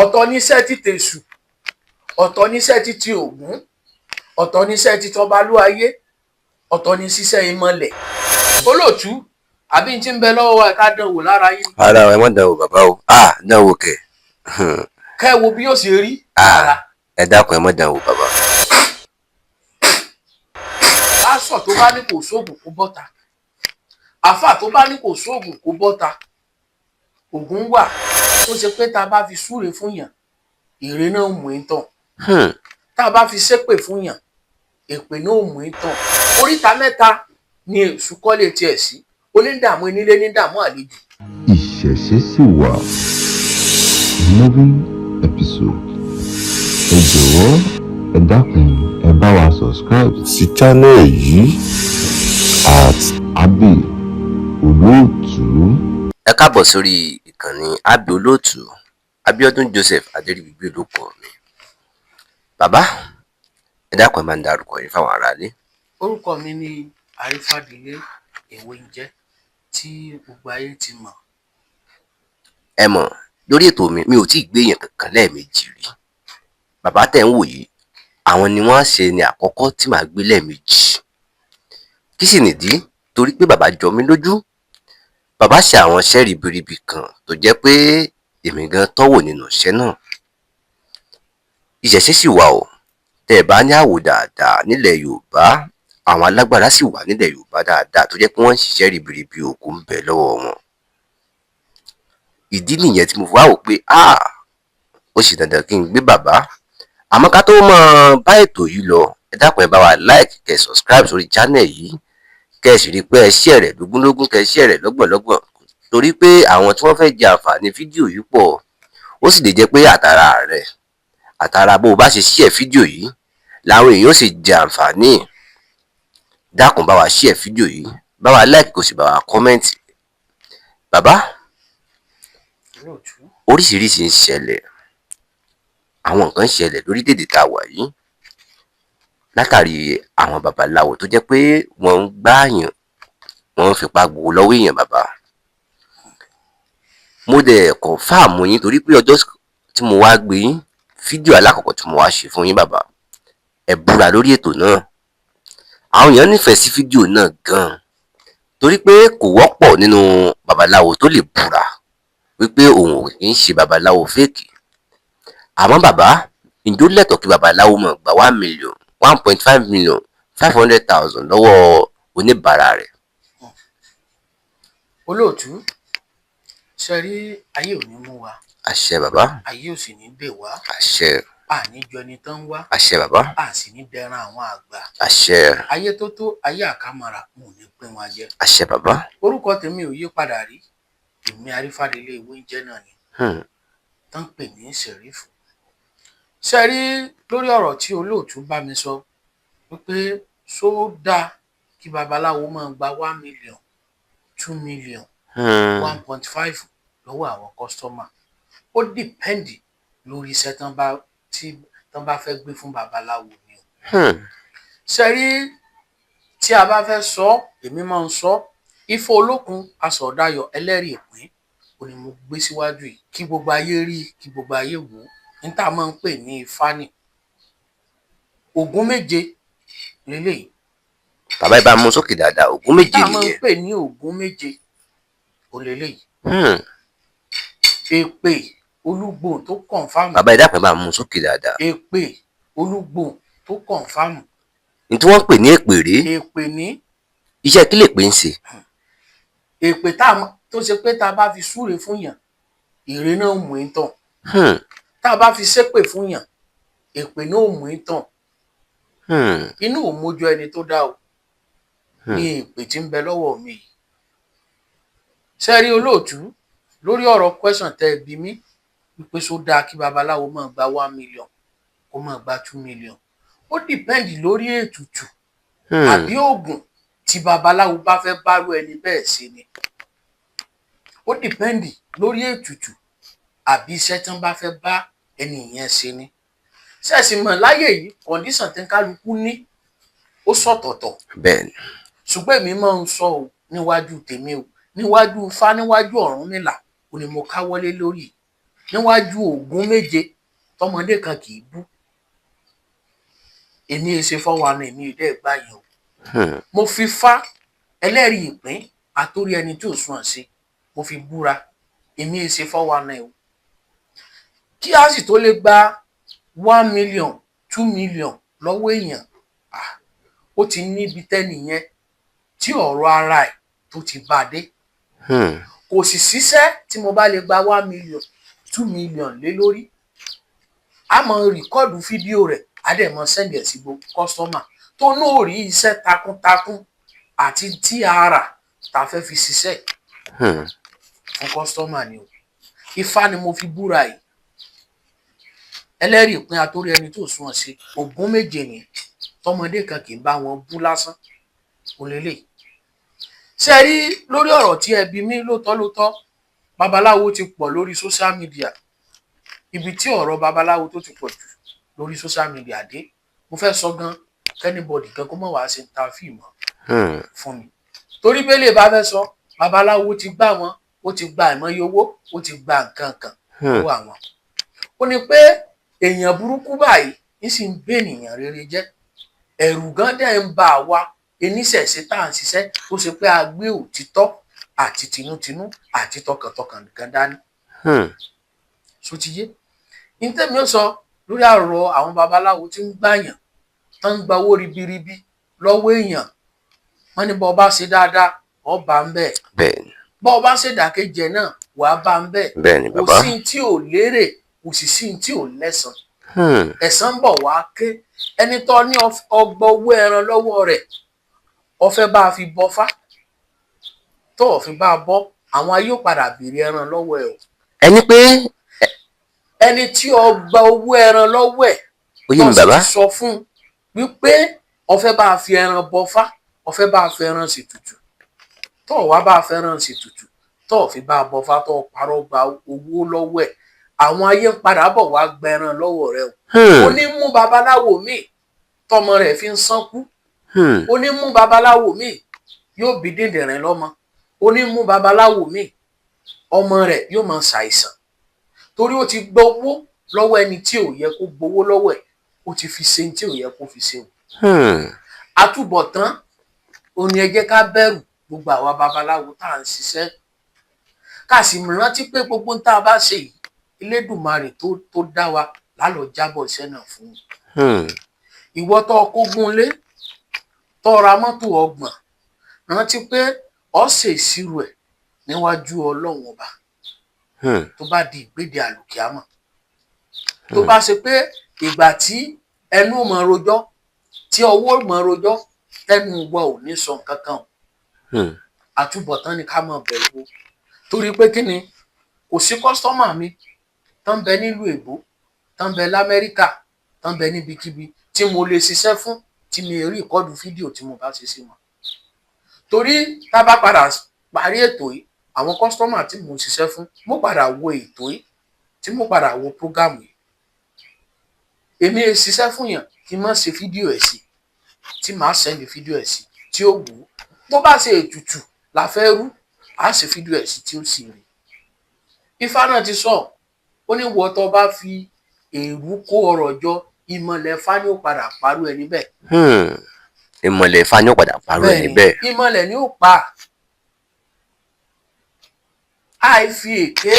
ọ̀tọ̀ níṣẹ́ ti tèṣù, ọ̀tọ̀ níṣẹ́ ti ti Ògún, ọ̀tọ̀ níṣẹ́ ti tọbalúayé, ọ̀tọ̀ ní ṣiṣẹ́ ìmọ̀lẹ̀. Olóòtú àbí n tí ń bẹ lọ́wọ́ wa ká dánwò lára yín. ara ẹ mọ̀ dánwò bàbá o dánwò kẹ̀. kẹ́ ẹ wo bí yóò ṣe rí lára. ẹ dákun ẹ mọ̀ dánwò bàbá. aṣọ tó bá ní kò sóògùn kó bọ́ta, àfà tó bá ní kò sóògùn kó bọ́ta. Ògùn wà tó ṣe pé tá a bá fi súre fún yàn ire náà mú in tàn, tá a bá fi ṣépè fún yàn èpè náà mú in tàn. Oríta mẹ́ta ni èṣù kọ́lé tiẹ̀ sí, onídààmú onílé ní dààmú àlejò. Ìṣẹ̀ṣe sì wà moving episode. Ẹ jọ̀wọ́ ẹ dákun ẹ bá wa subscribe sí channel yìí @Abbey Olóòtú. ẹ káàbọ̀ sórí ìkànnì Abbey Olóòtú. Abíọ́dún Joseph Adéríbigbé ló kọ mi. Bàbá ẹ dákun ẹ máa ń dárúkọ yín fáwọn aráalé. Orúkọ mi ni Arífádélé Ewéńjẹ tí gbogbo ayé ti mọ̀. ẹ mọ̀ lórí ètò mi ò tí ì gbé èèyàn kankan lẹ́ẹ̀mejì rí. Bàbá tẹ̀ ń wò yìí àwọn ni wọ́n ṣe ní àkọ́kọ́ tí màá gbé lẹ́ẹ̀mejì. Kí sì nìdí? Torí pé bàbá jọ mí lójú. Bàbá ṣe àwọn iṣẹ́ ribiribi kan tó jẹ́ pé èmi gan tọ́wò nínú iṣẹ́ náà. Ìṣẹ̀ṣe sì wà o. Tẹ́ ẹ bá ní àwò dáadáa nílẹ̀ Yorùbá, àwọn alágbára sì wà nílẹ̀ Yorùbá dáadáa tó jẹ́ pé wọ́n ń ṣiṣẹ́ ribiribi ògo ń bẹ lọ́wọ́ wọn. Ìdí nìyẹn tí mo fi wá wò pé ó ṣe dandan kí n gbé bàbá. Àmọ́ ká tó mọ̀ bá ètò yìí lọ, ẹ dákun ẹ bá wa like kẹ́ subscribe sórí channel yìí, kẹ́ sì rí pé ẹ share rẹ̀ lógúnlógún, kẹ́ share rẹ̀ lọ́gbọ̀nlọ́gbọ̀n, torí pé àwọn tí wọ́n fẹ́ jẹ àǹfààní fídíò yìí pọ̀. Ó sì lè jẹ́ pé àtàrà bó o bá ṣe share fídíò yìí làwọn èèyàn ó sì jẹ àǹfààní. Dákun bá wa share fídíò yìí, bá wa like kó sì bá wa comment. Bàbá oríṣiríṣi ń ṣẹlẹ̀, àwọn nǹkan ń ṣẹlẹ̀ lórílẹ̀‐èdè tá a wà yìí látàrí àwọn babaláwo tó jẹ́ pé wọ́n ń gbáàyàn, wọ́n ń fipá gbowó lọ́wọ́ èèyàn. Bàbá mo dẹ̀ confirm yín torí pé ọjọ́ tí mo wá gbé yín fídíò alákọ̀ọ́kọ́ tí mo wá ṣe fún yín bàbá, ẹ búra lórí ètò náà. Àwọn èèyàn nífẹ̀ẹ́ sí fídíò náà gan-an torí pé kò wọ́pọ̀ nínú babaláwo tó lè búra wípé òun ò kì í ṣe babaláwo fake. Àmọ́ bàbá ǹjẹ́ ó lẹ́tọ̀ọ́ kí babaláwo máa gba 1 million, 1.5 million, 500,000 lọ́wọ́ oníbàárà rẹ̀? Olóòtú ṣe rí ayé ò ní mú wa. Àṣẹ bàbá. Ayé ò sì ní bẹ̀ wá. Àṣẹ. Àní jọ ẹni tán wá. Àṣẹ bàbá. A sì ní dẹran àwọn àgbà. Àṣẹ. Ayé tó tó ayé àkàmàrà mo ò ní pín wọn jẹ. Àṣẹ bàbá. Orúkọ tèmi ò yí padà rí, èmi Arífádélé Ewéńjẹ náà ni tán pè ní Ṣẹ̀rífù. Ṣe rí lórí ọ̀rọ̀ tí olóòtú bá mi sọ wípé ṣó dáa kí babaláwo máa gba 1 million, 2 million, 1.5 lọ́wọ́ àwọn kọ́sítọ́mà. Ó dìpẹ́ǹdì lórí iṣẹ́ tán bá fẹ́ gbé fún babaláwo ni o. Ṣe rí tí a bá fẹ́ sọ, èmi máa ń sọ Ifá Olókun Asọ̀dayọ̀ Ẹlẹ́rìí Ìpín ó ní mo gbé síwájú yìí kí gbogbo ayé rí, kí gbogbo ayé wò ó. Ní tá a máa ń pè ní Ifá ni Ògún méje lélẹ́yìí. Bàbá ẹ bá mú sókè dáadáa, Ògún méje nìyẹn. Tá a máa ń pè ní Ògún méje ó lélẹ́yìí. Èpè Olúgbòhùn tó kọ̀ǹfàmù. Bàbá ẹ dákun ẹ bá mú sókè dáadáa. Èpè Olúgbòhùn tó kọ̀ǹfàmù. Ní tí wọ́n ń pè ní èpè rèé. Èpè ní. Iṣẹ́ kí lè pè ń ṣe? Èpè tó ṣe pé tá a bá fi súre fún yàn ire náà mú in tàn. Tá a bá fi ṣépè fún yàn èpè náà mú in tàn. Inú ò mójú ẹni tó dá o ní èpè tí ń bẹ lọ́wọ́ mi yìí. Ṣé rí olóòtú lórí ọ̀rọ̀ question tẹ́ ẹ bí mi wípé ṣó dáa kí babaláwo máa gba 1 million kó máa gba 2 million. Ó dìpẹ́ǹdì lórí ètùtù àbí oògùn tí babaláwo bá fẹ́ bárò ẹni bẹ́ẹ̀ ṣe ni. Ó dìpẹ́ǹdì lórí ètùtù àbí iṣẹ́ tí wọ́n bá fẹ́ bá ẹni yẹn ṣe ni. Ṣẹ̀sì mọ̀ láyé yìí condition tí kálukú ní ó sọ̀tọ̀tọ̀. Bẹ́ẹ̀ni. Ṣùgbọ́n èmi máa ń sọ o níwájú tèmi o níwájú Ifá níwájú Ọ̀rúnmìlà ó ní mo káwọ́lé lórí. níwájú Ògún méje tọmọdé kan kì í bú. Èmi èsè fọwọ́nà èmi ìdẹ́ ìgbà yẹn o. Mo fi fá ẹlẹ́rìí ìpín àtórí ẹni tí ò sún àṣẹ mo fi búra èmi èsè fọwọ́nà ẹ̀ o. Kí a sì tó lè gba 1 million 2 million lọ́wọ́ èèyàn, ó ti níbi tẹ́nìyẹn tí ọ̀rọ̀ ara ẹ̀ tó ti bá dé. Kò sì ṣiṣẹ́ tí mo bá lè gba 1 million 2 million lé lórí. A máa rìkọ́ọ̀dù fídíò rẹ̀, a dẹ̀ máa sẹ́ndì ẹ̀ sí gbogbo kọ́sítọ́mà tó náà rí iṣẹ́ takuntakun àti tí ara ta fẹ́ fi ṣiṣẹ́ fún kọ́sítọ́mà ni o. Ifá ni mo fi búra yìí. Ẹlẹ́rìí ìpín àtórí ẹni tó sún ọ̀sẹ̀ Ògún méje ni tọmọdé kan kì í bá wọn bú lásán. Olélè ṣe rí lórí ọ̀rọ̀ tí ẹ bi mí lóòótọ́ babaláwo ti pọ̀ lórí social media. Ibi tí ọ̀rọ̀ babaláwo tó ti pọ̀ jù lórí social media dé, mo fẹ́ sọ gan kẹ́nìbọ̀dì kan kó mọ̀ wá sí ta fíìmù fún mi. Torí pé lè bá fẹ́ sọ babaláwo ti gbà wọn, ó ti gba àìmọye owó, ó ti gba nǹkan kan lọ́wọ́ àwọn. Ó ní pé èèyàn burúkú báyìí ń sì ń bẹ ènìyàn rere jẹ́. Ẹ̀rù gan dẹ̀ ń bà wá oníṣẹ̀ṣe tá à ń ṣiṣẹ́ tó ṣe pé a gbé òtítọ́ àti tinútinú àti tọkàntọkàn gan dání. So ti yé ní tèmi ó sọ lórí àrọ̀ àwọn babaláwo tí ń gbàyàn tán ń gba owó ribiribi lọ́wọ́ èèyàn. Wọ́n ní bọ́ bá ṣe dáadáa ọ bá ń bẹ̀. Bọ́ bá ṣe dàkejì náà wàá bá ń bẹ̀. Kò sí tí ò lérè, kò sì sí tí ò lẹ́san. Ẹ̀san bọ̀ wá ké. Ẹni tó ní ọgbà owó ẹran lọ́wọ́ rẹ̀ ó fẹ́ bá fi bọ́ fá tó ò fi bá bọ́ àwọn ayé ò padà béèrè ẹran lọ́wọ́ ẹ̀ o. Ẹni pé ẹni tí ọgbà owó ẹran lọ́wọ́ ẹ̀ tó sì sọ fún wípé ó fẹ́ bá fi ẹran bọ́ fá, ó fẹ́ bá fi ẹran ṣètùtù tó ò wá bá fi ẹran ṣètùtù tó ò fi bá bọ́ fá tó parọ́ gba owó lọ́wọ́ ẹ̀, àwọn ayé ń padà bọ̀ wá gba ẹran lọ́wọ́ rẹ̀ o. Ó ní mú babaláwo míì tọmọ rẹ̀ fi ń sánkú. Ó ní mú babaláwo míì yóò bí dìndìnrín lọ́mọ. Ó ní mú babaláwo míì ọmọ rẹ̀ yóò máa ṣàìsàn torí ó ti gbowó lọ́wọ́ ẹni tí ò yẹ kó gbowó lọ́wọ́ ẹ̀, ó ti fi ṣe tí ò yẹ kó fi ṣe o. Àtúbọ̀tán ó ní ẹ jẹ́ ká bẹ̀rù gbogbo àwa babaláwo tá à ń ṣiṣẹ́ ká sì rántí pé gbogbo tá a bá ṣe yìí Elédùmarè tó dá wa lálọ́ jábọ̀ iṣẹ́ náà fún un. Ìwọ tó kógun lé tó ra mọ́tò 30 rántí pé ó ṣe ìṣirò ẹ̀ níwájú Ọlọ́run ọba tó bá di ìgbéde àlùkìámọ̀. Tó bá ṣe pé ìgbà tí ẹnu mọ̀ rojọ́ tí ọwọ́ mọ̀ rojọ́ tẹnu wa ò ní sọ nǹkan kan àtúbọ̀tán ni ká mọ̀ bẹ̀rù. Torí pé kí ni kò sí kọ́sítọ́mà mi tán bẹ nílùú èbó tán bẹ l'Amẹ́ríkà tán bẹ níbikíbi tí mo lè ṣiṣẹ́ fún tí mi rí ìkọ́dù fídíò tí mo bá ṣe sí wọn. Torí tá bá padà parí ètò yìí àwọn kọ́sítọ́mà tí mo ṣiṣẹ́ fún mo padà wo ètò yìí tí mo padà wo prógámù yìí. Èmi è ṣiṣẹ́ fún yàn kí n má ṣe fídíò ẹ̀ sí tí màá sẹ́ndì fídíò ẹ̀ sí tí ó wù ú. Tó bá ṣe ètùtù la fẹ́ rú á ṣe fídíò ẹ̀ sí tí ó sì rí. Ifá náà ti sọ ó ní wọ́ tó bá fi èrú kó ọrọ̀ jọ ìmọ̀lẹ̀ Ifá ni ó padà parú ẹni bẹ́ẹ̀. Ìmọ̀lẹ̀ Ifá ni ó padà parú ẹni bẹ́ẹ̀. Ìmọ̀lẹ̀ ni ó pa. Àìfi èké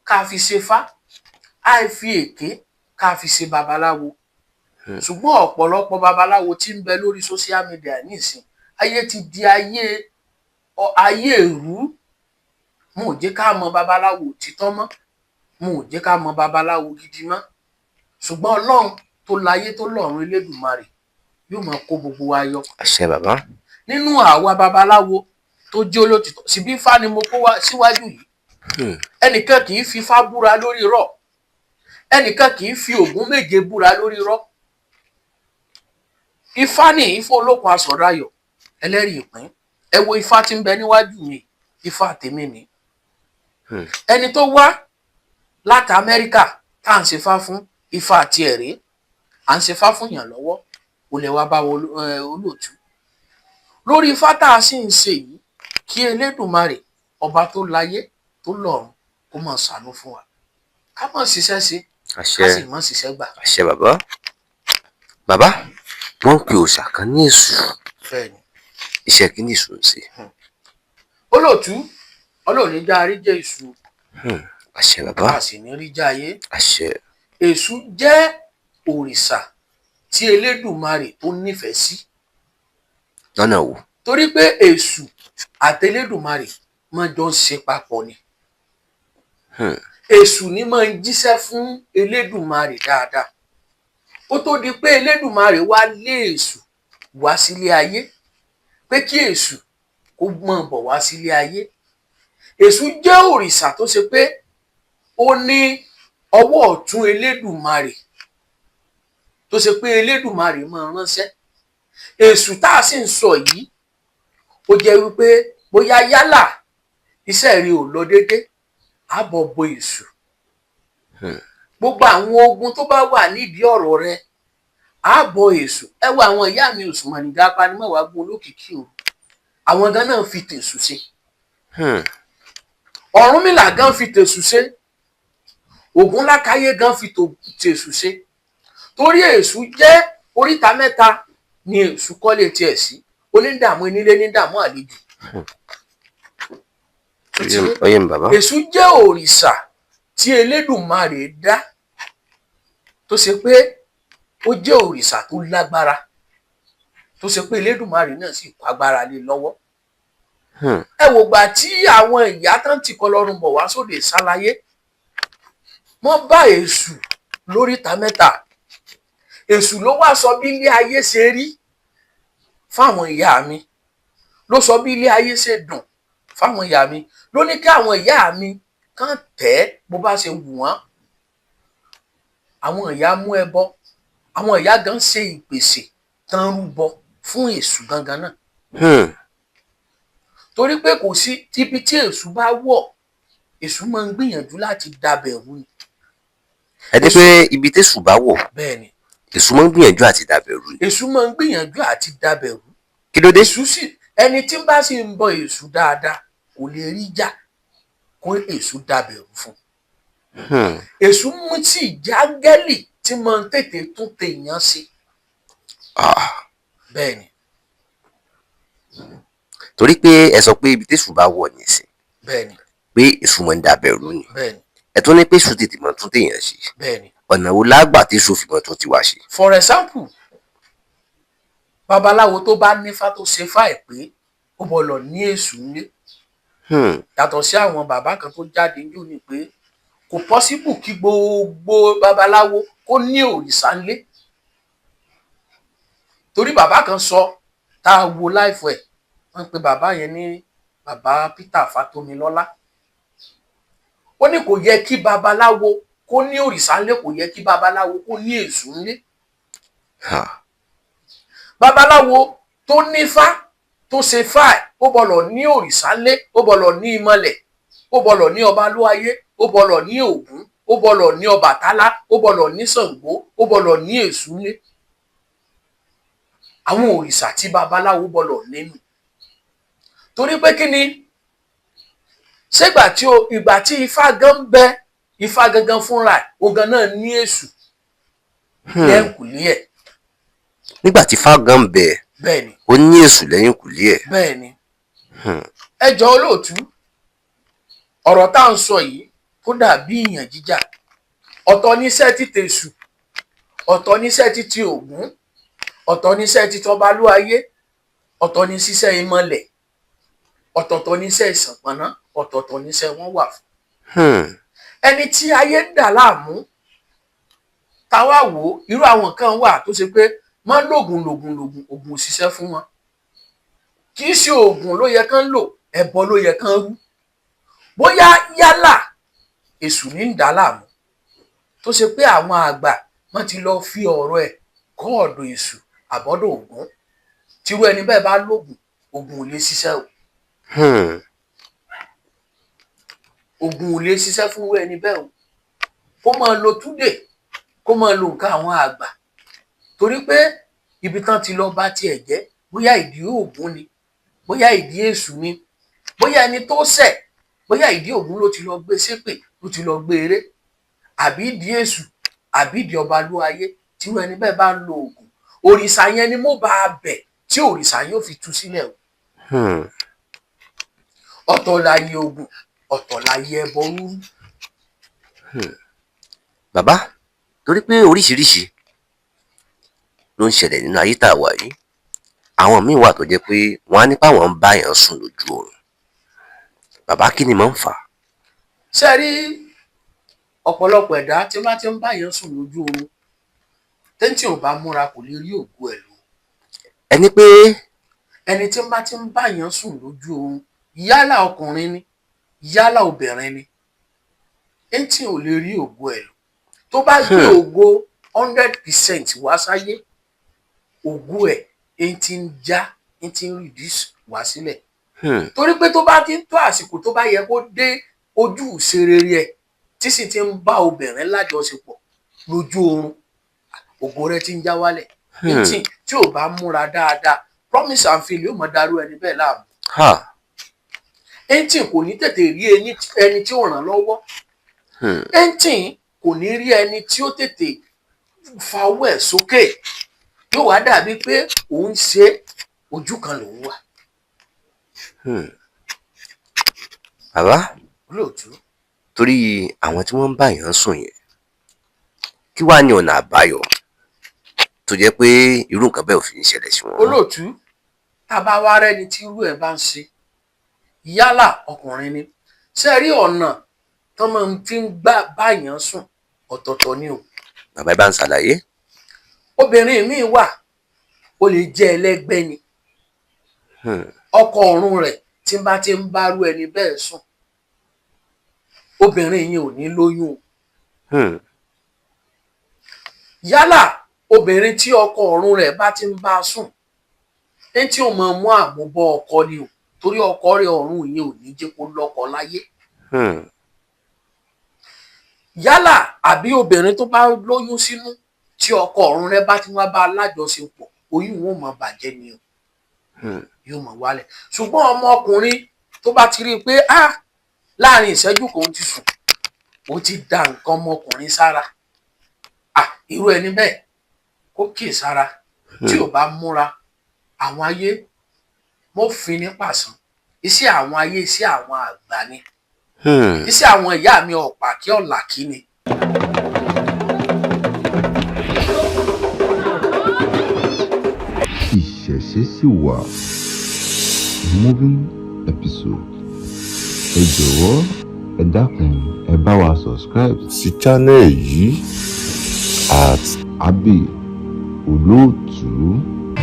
ká fi ṣe fá, àìfi èké ká fi ṣe babaláwo. Ṣùgbọ́n ọ̀pọ̀lọpọ̀ babaláwo tí ń bẹ lórí social media nísìn ayé ti di ayé èrú. Mo ò jẹ́ ká mọ babaláwo òtítọ́ mọ́, mo ò jẹ́ ká mọ babaláwo gidi mọ́. Ṣùgbọ́n Ọlọ́run tó láyé tó lọ́run Elédùmarè yóò máa kó gbogbo wa yọ. Àṣẹ bàbá. Nínú àwa babaláwo tó jẹ́ olótìtọ́ síbí Ifá ni mo kó wá síwájú yìí. Ẹnìkan kì í fi Ifá búra lórí irọ́, ẹnìkan kì í fi Ògún méje búra lórí irọ́. Ifá ní Ifá olókun asọ̀rayọ̀ ẹlẹ́rìí ìpín. Ẹ wo Ifá tí ń bẹ níwájú mi, Ifá tèmi ni. Ẹni tó wá láti Amẹ́ríkà tá à ń ṣe fá fún Ifá àti ẹ̀rẹ́ à ń ṣe fá fún yàn lọ́wọ́ ó lè wá bá olóòtú lórí Ifá tá a sì ń ṣe yìí. Kí Elédùmarè ọba tó láyé tó lọ́run kó máa ṣàánú fún wa. ká mọ̀ ṣiṣẹ́ sí àṣẹ ká sì mọ̀ ṣiṣẹ́ gbà. àṣẹ bàbá. Bàbá, wọ́n ń pe òòṣà kan ní èṣù. bẹ́ẹ̀ ni Iṣẹ́ kí ni èṣù ń ṣe? olóòtú Ọlọ́run ní já rí jẹ́ èṣù Àṣẹ bàbá. a sì ní rí já ayé. Àṣẹ. èṣù jẹ́ òrìṣà tí Elédùmarè tó nífẹ̀ẹ́ sí. Lọ́nà wo? torí pé èṣù àti Elédùmarè máa jọ ń ṣe papọ̀ ni. èṣù ni máa ń jíṣẹ́ fún Elédùmarè dáadáa. ó tó di pé Elédùmarè wá lé èṣù wá sílé ayé pé kí èṣù kó mọ̀ bọ̀ wá sílé ayé. èṣù jẹ́ òrìṣà tó ṣe pé ó ní ọwọ́ ọ̀tún Elédùmarè tó ṣe pé Elédùmarè máa ránṣẹ́. èṣù tá a sì ń sọ yìí ó jẹ́ wípé bóyá yálà iṣẹ́ rí ò lọ déédé á bọ̀ bo èṣù. gbogbo àwọn ogun tó bá wà nídìí ọ̀rọ̀ rẹ á bọ èṣù. ẹ wo àwọn ìyá mi Òṣùmànìdá apanimọ̀wá gun olókìkí o àwọn gan náà fi tèṣù ṣe. Ọ̀rúnmìlà gan fi tèṣù ṣe. Ògúnlákáyé gan fi tèṣù ṣe. torí èṣù jẹ́ oríta mẹ́ta ni èṣù kọ́lé tiẹ̀ sí. onídààmú onílé nídààmú àlejò. Oyè mi bàbá. èṣù jẹ́ òrìṣà tí Elédùmarè dá tó ṣe pé ó jẹ́ òrìṣà tó lágbára tó ṣe pé Elédùmarè náà sì kó agbára lé lọ́wọ́. ẹ wò gbà tí àwọn ìyá tán ti kọ lọ́rùn bọ̀ wá sóde ṣàlàyé wọ́n bá èṣù lóríta mẹ́ta. èṣù ló wá sọ bí ilé ayé ṣe rí fáwọn ìyá mi, ló sọ bí ilé ayé ṣe dùn fáwọn ìyá mi, ló ní kí àwọn ìyá mi kàn tẹ̀ bó bá ṣe wù wọ́n. àwọn ìyá mú ẹbọ, àwọn ìyá gan ṣe ìpèsè tán rúbọ fún èṣù gangan náà. torí pé kò sí ibi tí èṣù bá wọ̀ èṣù máa ń gbìyànjú láti dàbẹ̀rù ni. Ẹ dé pé ibi tẹ́ṣù bá wọ̀ bẹ́ẹ̀ ni èṣù máa ń gbìyànjú àti dàbẹ̀rù ni. èṣù máa ń gbìyànjú àti dàbẹ̀rù. Kí ló dé? èṣù sì ẹni tí bá sì ń bọ èṣù dáadáa kò lè rí jà kó èṣù dàbẹ̀rù fún. èṣù mú tí ìjángẹ́lì tí máa ń tètè tún tèèyàn ṣe. bẹ́ẹ̀ ni. Torí pé ẹ sọ pé ibi tẹ́ṣù bá wọ̀ nìsín bẹ́ẹ̀ ni. pé èṣù máa ń dàbẹ̀rù ni. bẹ́ẹ̀ ni. Ẹ tún ní pé èṣù tètè máa tún tèèyàn ṣe. bẹ́ẹ̀ ni. Ọ̀nà wo lágbà tẹ́ṣù fi máa tún tiwa ṣe? for example babaláwo tó bá nífá tó ṣe fáì pé ó bọ̀lọ̀ ní èṣù nílé. yàtọ̀ sí àwọn bàbá kan tó jáde ní òní pé kò pọ́síbù kí gbogbo babaláwo kó ní òrìṣà nílé. torí bàbá kan sọ tá a wo láìfọ ẹ̀ wọ́n pe bàbá yẹn ní bàbá Peter Fátómilọ́lá. ó ní kò yẹ kí babaláwo kó ní òrìṣà nílé, kò yẹ kí babaláwo kó ní èṣù nílé. babaláwo tó nífá tó ṣe fáì ó bọ̀lọ̀ ní òrìṣà nílé, ó bọ̀lọ̀ ní ìmọ̀lẹ̀, ó bọ̀lọ̀ ní Ọbalúayé, ó bọ̀lọ̀ ní Ògún, ó bọ̀lọ̀ ní Ọbàtálá, ó bọ̀lọ̀ ní Ṣàngó, ó bọ̀lọ̀ ní èṣù nílé. àwọn òrìṣà tí babaláwo bọ̀lọ̀ nínú. torí pé kí ni ṣégbà tí ìgbà tí ifá gan bẹ ifá gangan fúnra ẹ̀ ogan náà ní èṣù lẹ́yìnkùlé ẹ̀. Nígbà tí fágán bẹ̀ bẹ́ẹ̀ ni. ó ní èṣù lẹ́yìnkùlé ẹ̀. bẹ́ẹ̀ ni. ẹ jọ̀ọ́ olóòtú ọ̀rọ̀ tá à ń sọ yìí kó dàbí ìyàn jíjà. ọ̀tọ̀ níṣẹ́ ti tèṣù, ọ̀tọ̀ níṣẹ́ ti ti Ògún, ọ̀tọ̀ níṣẹ́ ti tọbalúayé, ọ̀tọ̀ ní ṣíṣẹ́ ìmọ̀lẹ̀, ọ̀tọ̀ọ̀tọ̀ níṣẹ́ ìṣànpọ̀nná, ọ̀tọ̀ọ̀tọ̀ níṣẹ́ wọn wà fún. ẹni tí ayé ń dà láàmú táwa wò ó irú àwọn kan wà tó ṣe pé má lògùn ògùn òṣìṣẹ́ fún wọn. kì í ṣe ògùn ló yẹ kán lò, ẹbọ ló yẹ kán rú. bóyá yálà èṣù ní ń dà láàmú tó ṣe pé àwọn àgbà wọn ti lọ fi ọ̀rọ̀ ẹ̀ kọ́ ọ̀dọ̀ èṣù àbọ́dọ̀ Ògún. tírú ẹni bẹ́ẹ̀ bá lògùn ògùn ò lè ṣiṣẹ́ o. ògùn ò lè ṣiṣẹ́ fún ẹni bẹ́ẹ̀ o. kó máa lo túdè, kó máa lo nǹkan àwọn àgbà. torí pé ibi tán ti lọ bá tiẹ̀ jẹ́ bóyá ìdí Ògún ni, bóyá ìdí èṣù ni, bóyá ẹni tó ṣẹ̀ bóyá ìdí Ògún ló ti lọ gbé ṣépè, ló ti lọ gbé eré. àbí ìdí èṣù àbí ìdí ọba ló ayé tí wọn ẹni bẹ́ẹ̀ bá ń lo oògùn òrìṣà yẹn ni mo bá a bẹ̀ tí òrìṣà yóò fi tú sílẹ̀ o. ọ̀tọ̀ láyé oògùn ọ̀tọ̀ láyé ẹbọ rúrú. bàbá torí pé oríṣiríṣi ló ń ṣẹlẹ̀ nínú ayé tá a wà yìí àwọn míín wà tó jẹ́ pé wọ́n á nípa àwọn ń bá yàn sùn lójú oorun bàbá kí ni máa ń fà á. ṣe rí ọ̀pọ̀lọpọ̀ ẹ̀dá tí wọ́n ti ń bá yàn sùn lójú oorun tẹ́ntì ò bá múra kò lè rí ògo ẹ̀ lò. ẹni pé ẹni tí wọ́n bá ti ń bá yàn sùn lójú oorun yálà ọkùnrin ni yálà obìnrin ni tẹ́ntì ò lè rí ògo ẹ̀ lò. tó bá gbé ògo 100% wá sáyé ògo ẹ̀ ti ń já ti ń reduce wá sílẹ̀. torí pé tó bá ti ń tó àsìkò tó bá yẹ kó dé ojú ìṣerere ẹ̀ tí sì ti ń bá obìnrin lájọṣepọ̀ lójú oorun ògo rẹ̀ ti ń já wálẹ̀. tí ò bá múra dáadáa promise and fail yóò mọ darú ẹni bẹ́ẹ̀ láàmú. kò ní tètè rí ẹni tí ó ràn lọ́wọ́. kò ní rí ẹni tí ó tètè fa owó ẹ̀ sókè yóò wá dàbí pé òun ṣe ojú kan lòun wà. bàbá olóòtú. torí àwọn tí wọ́n ń bá yàn sùn yẹn kí wàá ní ọ̀nà àbáyọ tó jẹ́ pé irú nǹkan bẹ́ẹ̀ ò fi ń ṣẹlẹ̀ sí wọn. olóòtú tá a bá wá rẹ́ni tí irú ẹ̀ bá ń ṣe yálà ọkùnrin ni ṣe rí ọ̀nà tó máa ń fi ń bá yàn sùn ọ̀tọ̀ọ̀tọ̀ ni o. bàbá ẹ bá ń ṣàlàyé. obìnrin míì wà ó lè jẹ́ ẹlẹ́gbẹ́ ni ọkọ ọ̀run rẹ̀ tí bá ti ń bárú ẹni bẹ́ẹ̀ sùn obìnrin yẹn ò ní lóyún o. yálà obìnrin tí ọkọ ọ̀run rẹ̀ bá ti ń bá sùn ẹni tí ó máa mú àmúbọ̀ ọkọ ni o torí ọkọ rẹ̀ ọ̀run yẹn ò ní jẹ́ kó lọ́kọ láyé. yálà àbí obìnrin tó bá lóyún sínú tí ọkọ ọ̀run rẹ̀ bá ti wá bá alájọṣepọ̀ oyún wọn ò máa bàjẹ́ ni o yóò máa wálẹ̀. ṣùgbọ́n ọmọkùnrin tó bá ti rí i pé láàrin ìṣẹ́jú kan ó ti sùn ó ti da nǹkan ọmọkùnrin sára irú ẹni bẹ́ẹ̀ kó kì í sára tí ò bá múra àwọn ayé mo fi ní pàṣán iṣẹ́ àwọn ayé iṣẹ́ àwọn àgbà ni iṣẹ́ àwọn ìyá mi ọ̀pá kí ọ̀là kí ni. Ìṣẹ̀ṣe sì wà moving episode ẹ jọ̀wọ́ ẹ dákun ẹ bá wa subscribe sí channel yìí at Abbey Olóòtú.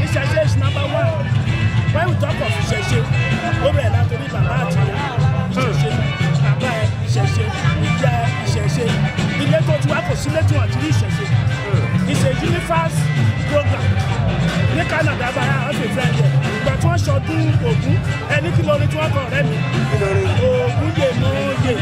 Ìṣẹ̀ṣe is number one. When we talk of ìṣẹ̀ṣe ó bẹ̀rẹ̀ látòrí bàbá àti ìyá ìṣẹ̀ṣe bàbá ẹ̀ ìṣẹ̀ṣe ìyá ìṣẹ̀ṣe ilé tó ti wá kò sílé tí wọ́n ti rí ìṣẹ̀ṣe. It's a universe program ní Canada báyà wọ́n fi fẹ́ yẹ ìgbà tí wọ́n ṣọdún Ògún ẹni kí lórí tí wọ́n kọ̀ ọ̀rẹ́ mi Ògún yè mọ́ yè.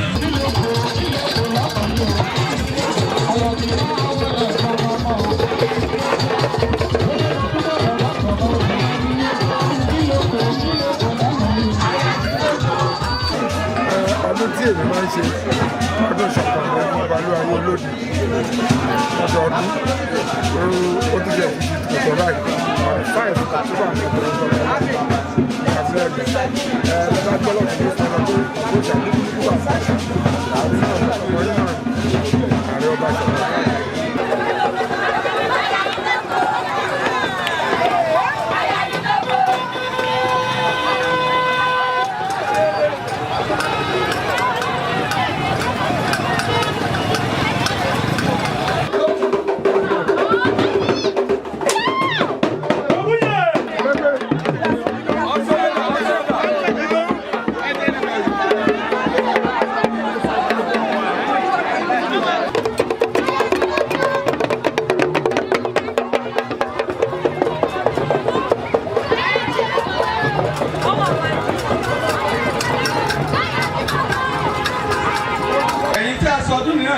ọdún tí èmi máa ń ṣe ọdún ṣọ̀kan ní babalú ayé olódì ọdọọdún ó ti jẹ́ ìtọ̀ báyìí 5 October ní ọdún àti ẹgbẹ́ lọ́dá gbọ́lọ́ fún mi fún ọdún tó ṣàkóso nígbà ààrẹ ọba ṣọ̀kan.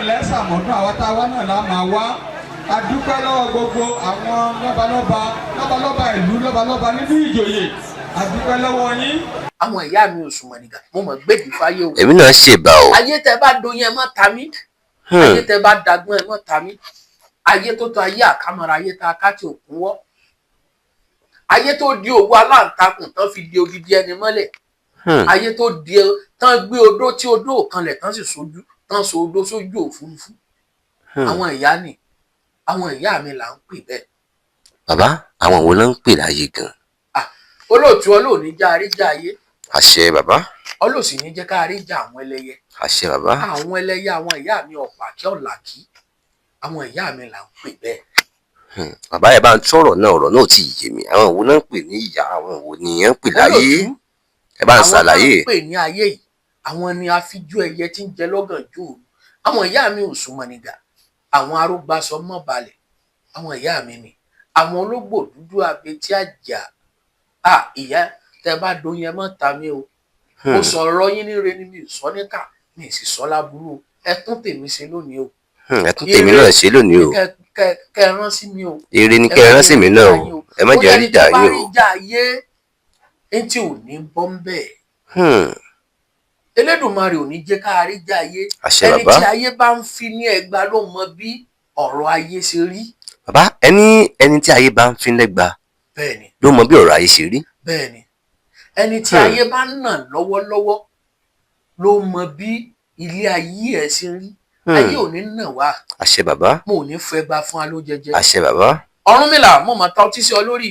lẹ́sàmọ́dún àwọn táwa náà la máa wá a dúpẹ́ lọ́wọ́ gbogbo àwọn lọ́balọ́ba ìlú lọ́balọ́ba nínú ìjòyè a dúpẹ́ lọ́wọ́ yín. àwọn ìyá mi ò sùnmọ̀ nìkan mo mọ̀ gbèdì fáyé o. èmi náà ṣèbà o. ayé tẹ bá doyin ẹ má ta mí ayé tẹ bá dagbọ́n ẹ mọ́ ta mí ayé tó tó ayé àkámọ́ra ayé tá a ká tí ò kún wọ́ ayé tó di òwú aláǹtakùn tán fi di odidi ẹni mọ́lẹ̀ ayé tó di tán gbé odó tí odó kanlẹ̀ tán sì sojú tán so odó sójú òfurufú àwọn ìyá ni àwọn ìyá mi là ń pè bẹ́ẹ̀. bàbá àwọn wo ló ń pè láyé gan. olóòtú ọlọ́ọ̀ni já àríjà ayé. àṣẹ bàbá. ọlọ́ọ̀sì ní jẹ́ ká àríjà àwọn ẹlẹ́yẹ. àṣẹ bàbá. àwọn ẹlẹ́yẹ àwọn ìyá mi ọ̀pàkẹ́ ọ̀làkí àwọn ìyá mi là ń pè bẹ́ẹ̀. bàbá ẹ bá ń tọrọ náà ọ̀rọ̀ náà ti yé mi àwọn wo náà ń pè ní ìyá àwọn wo ni ẹ ń pè láyé ẹ bá ń ṣàlàyé. àwọn náà ń pè ní ayé yìí àwọn ni afíjú ẹyẹ tí ń jẹ lọ́gànjọ́ òru àwọn ìyá mi ò súnmọ́ nígbà àwọn arógbáṣọ mọ́ balẹ̀ àwọn ìyá mi ni àwọn ológbò dúdú abetí àjà ìyá tẹ bá doyin ẹ mọ́ ta mi o mo sọ̀rọ̀ yín ní re ni mi ò sọ níkà mi sì sọ láburú o ẹ tún tèmi ṣe lónìí o. ẹ tún tèmi náà ṣe lónìí o. kẹ rán sí mi o. èrè ni kẹ rán sí mi náà o ẹ má jẹ́ ríjà yín o. ó yẹ kí ríjà ayé etí ò ní bọ́ ń bẹ̀. Elédùmarè ò ní jẹ́ ká ríjà ayé ẹni tí ayé bá ń fi ní ẹgba ló mọ bí ọ̀rọ̀ ayé ṣe rí. bàbá ẹni tí ayé bá ń fi lẹ́gba bẹ́ẹ̀ni ló mọ bí ọ̀rọ̀ ayé ṣe rí. bẹ́ẹ̀ni ẹni tí ayé bá ń nà lọ́wọ́lọ́wọ́ ló mọ bí ilé ayé ẹ̀ ṣe rí. ayé ò ní nà wá. àṣẹ bàbá. mo ò ní fẹ́ gba fún alójẹjẹ. àṣẹ bàbá. Ọ̀rúnmìlà mo mọ̀ ta ọtí sí ọ lórí